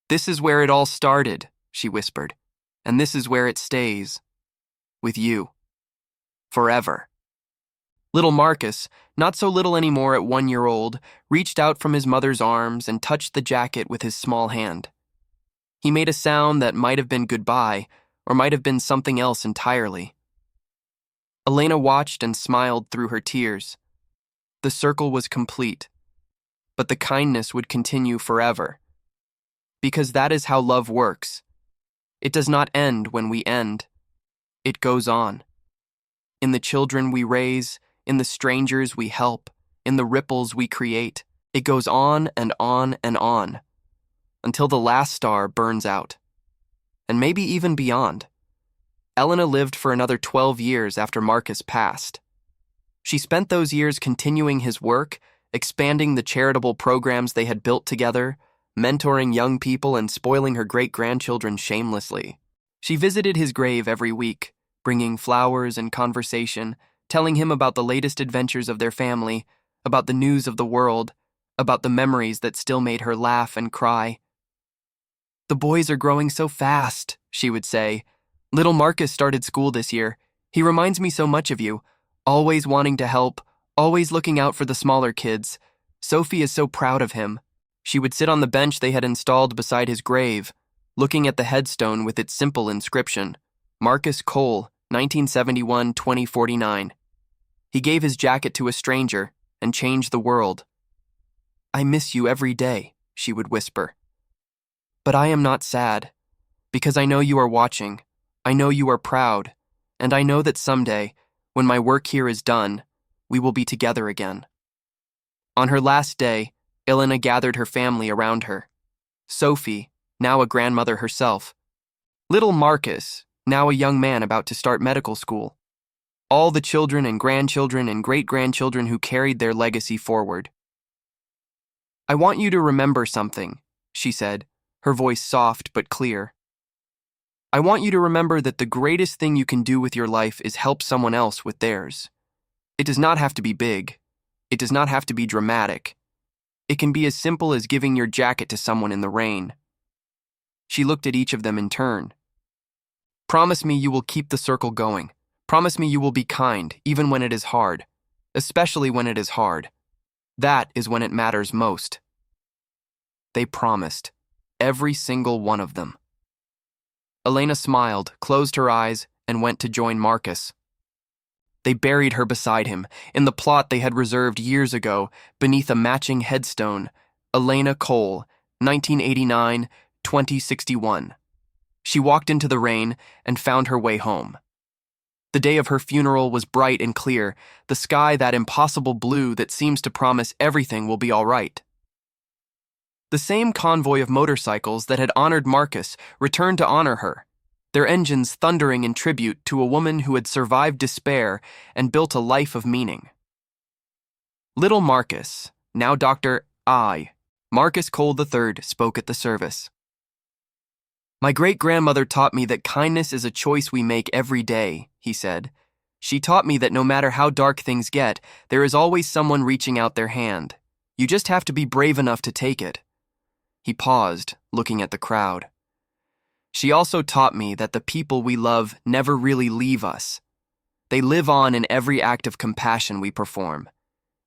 "This is where it all started," she whispered, "and this is where it stays. With you. Forever." Little Marcus, not so little anymore at 1 year old, reached out from his mother's arms and touched the jacket with his small hand. He made a sound that might have been goodbye, or might have been something else entirely. Elena watched and smiled through her tears. The circle was complete, but the kindness would continue forever. Because that is how love works. It does not end when we end. It goes on. In the children we raise, in the strangers we help, in the ripples we create, it goes on and on and on, until the last star burns out. And maybe even beyond. Elena lived for another 12 years after Marcus passed. She spent those years continuing his work, expanding the charitable programs they had built together, mentoring young people and spoiling her great-grandchildren shamelessly. She visited his grave every week, bringing flowers and conversation, telling him about the latest adventures of their family, about the news of the world, about the memories that still made her laugh and cry. "The boys are growing so fast," she would say. "Little Marcus started school this year. He reminds me so much of you, always wanting to help, always looking out for the smaller kids. Sophie is so proud of him." She would sit on the bench they had installed beside his grave, looking at the headstone with its simple inscription, "Marcus Cole, 1971-2049. He gave his jacket to a stranger and changed the world." "I miss you every day," she would whisper. "But I am not sad, because I know you are watching. I know you are proud, and I know that someday, when my work here is done, we will be together again." On her last day, Elena gathered her family around her. Sophie, now a grandmother herself. Little Marcus, now a young man about to start medical school. All the children and grandchildren and great-grandchildren who carried their legacy forward. "I want you to remember something," she said, her voice soft but clear. "I want you to remember that the greatest thing you can do with your life is help someone else with theirs. It does not have to be big. It does not have to be dramatic. It can be as simple as giving your jacket to someone in the rain." She looked at each of them in turn. "Promise me you will keep the circle going. Promise me you will be kind, even when it is hard, especially when it is hard. That is when it matters most." They promised, every single one of them. Elena smiled, closed her eyes, and went to join Marcus. They buried her beside him, in the plot they had reserved years ago, beneath a matching headstone, Elena Cole, 1989-2061. She walked into the rain and found her way home. The day of her funeral was bright and clear, the sky that impossible blue that seems to promise everything will be all right. The same convoy of motorcycles that had honored Marcus returned to honor her, their engines thundering in tribute to a woman who had survived despair and built a life of meaning. Little Marcus, now Dr. I. Marcus Cole III, spoke at the service. "My great-grandmother taught me that kindness is a choice we make every day," he said. "She taught me that no matter how dark things get, there is always someone reaching out their hand. You just have to be brave enough to take it." He paused, looking at the crowd. "She also taught me that the people we love never really leave us. They live on in every act of compassion we perform,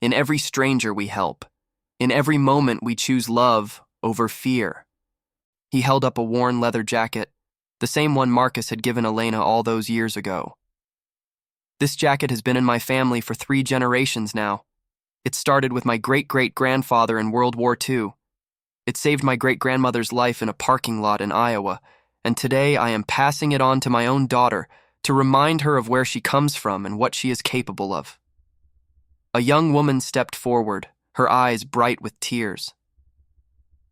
in every stranger we help, in every moment we choose love over fear." He held up a worn leather jacket, the same one Marcus had given Elena all those years ago. "This jacket has been in my family for 3 generations now. It started with my great-great-grandfather in World War II. It saved my great-grandmother's life in a parking lot in Iowa, and today I am passing it on to my own daughter to remind her of where she comes from and what she is capable of." A young woman stepped forward, her eyes bright with tears.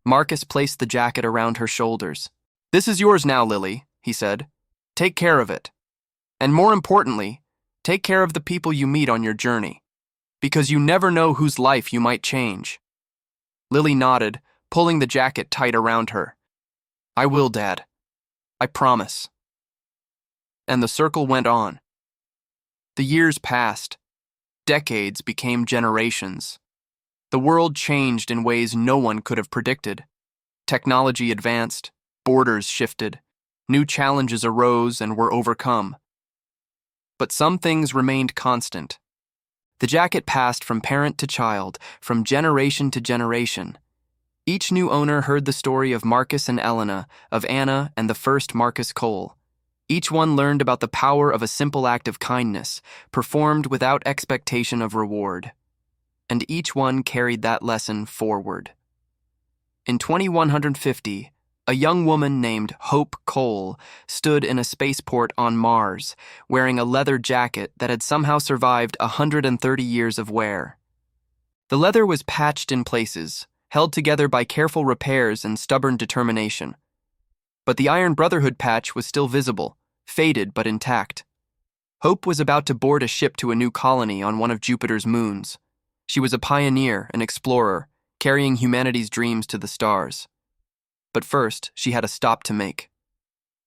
Marcus placed the jacket around her shoulders. "This is yours now, Lily," he said. "Take care of it. And more importantly, take care of the people you meet on your journey, because you never know whose life you might change." Lily nodded, pulling the jacket tight around her. "I will, Dad. I promise." And the circle went on. The years passed. Decades became generations. The world changed in ways no one could have predicted. Technology advanced, borders shifted, new challenges arose and were overcome. But some things remained constant. The jacket passed from parent to child, from generation to generation. Each new owner heard the story of Marcus and Elena, of Anna and the first Marcus Cole. Each one learned about the power of a simple act of kindness, performed without expectation of reward. And each one carried that lesson forward. In 2150, a young woman named Hope Cole stood in a spaceport on Mars, wearing a leather jacket that had somehow survived 130 years of wear. The leather was patched in places, held together by careful repairs and stubborn determination. But the Iron Brotherhood patch was still visible, faded but intact. Hope was about to board a ship to a new colony on one of Jupiter's moons. She was a pioneer, an explorer, carrying humanity's dreams to the stars. But first, she had a stop to make.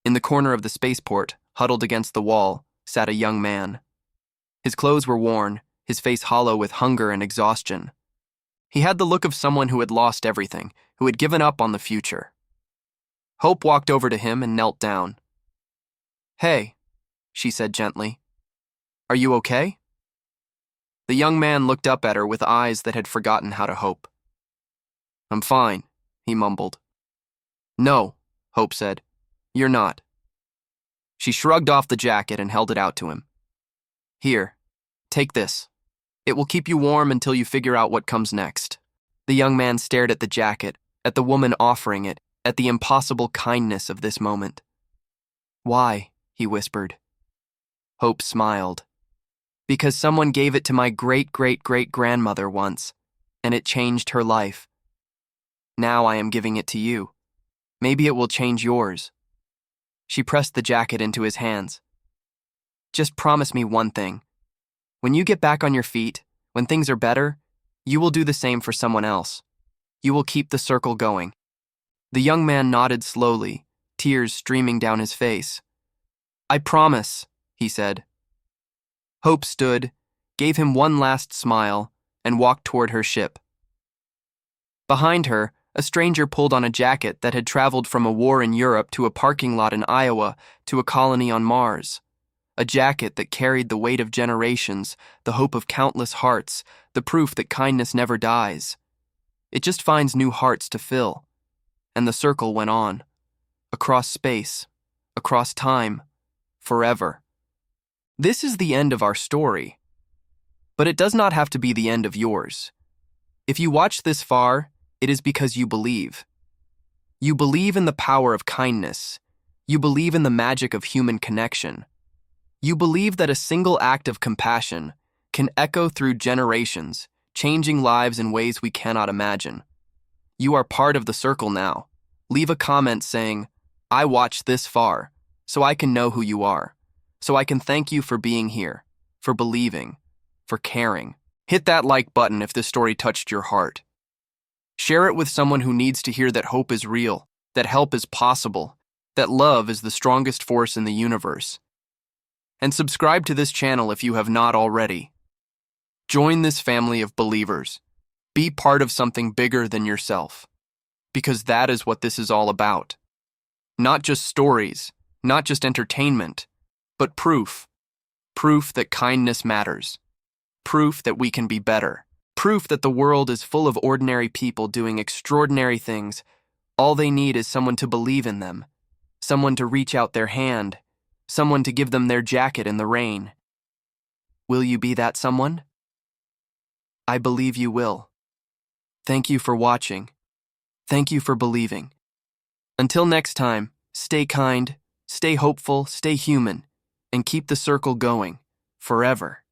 In the corner of the spaceport, huddled against the wall, sat a young man. His clothes were worn, his face hollow with hunger and exhaustion. He had the look of someone who had lost everything, who had given up on the future. Hope walked over to him and knelt down. "Hey," she said gently. "Are you okay?" The young man looked up at her with eyes that had forgotten how to hope. "I'm fine," he mumbled. "No," Hope said. "You're not." She shrugged off the jacket and held it out to him. "Here, take this. It will keep you warm until you figure out what comes next." The young man stared at the jacket, at the woman offering it, at the impossible kindness of this moment. "Why?" he whispered. Hope smiled. "Because someone gave it to my great-great-great-grandmother once, and it changed her life. Now I am giving it to you. Maybe it will change yours." She pressed the jacket into his hands. "Just promise me one thing. When you get back on your feet, when things are better, you will do the same for someone else. You will keep the circle going." The young man nodded slowly, tears streaming down his face. "I promise," he said. Hope stood, gave him one last smile, and walked toward her ship. Behind her, a stranger pulled on a jacket that had traveled from a war in Europe to a parking lot in Iowa to a colony on Mars. A jacket that carried the weight of generations, the hope of countless hearts, the proof that kindness never dies. It just finds new hearts to fill. And the circle went on. Across space, across time, forever. This is the end of our story. But it does not have to be the end of yours. If you watch this far, it is because you believe. You believe in the power of kindness. You believe in the magic of human connection. You believe that a single act of compassion can echo through generations, changing lives in ways we cannot imagine. You are part of the circle now. Leave a comment saying, "I watched this far," so I can know who you are, so I can thank you for being here, for believing, for caring. Hit that like button if this story touched your heart. Share it with someone who needs to hear that hope is real, that help is possible, that love is the strongest force in the universe. And subscribe to this channel if you have not already. Join this family of believers. Be part of something bigger than yourself. Because that is what this is all about. Not just stories, not just entertainment, but proof. Proof that kindness matters. Proof that we can be better. Proof that the world is full of ordinary people doing extraordinary things. All they need is someone to believe in them, someone to reach out their hand, someone to give them their jacket in the rain. Will you be that someone? I believe you will. Thank you for watching. Thank you for believing. Until next time, stay kind, stay hopeful, stay human, and keep the circle going, forever.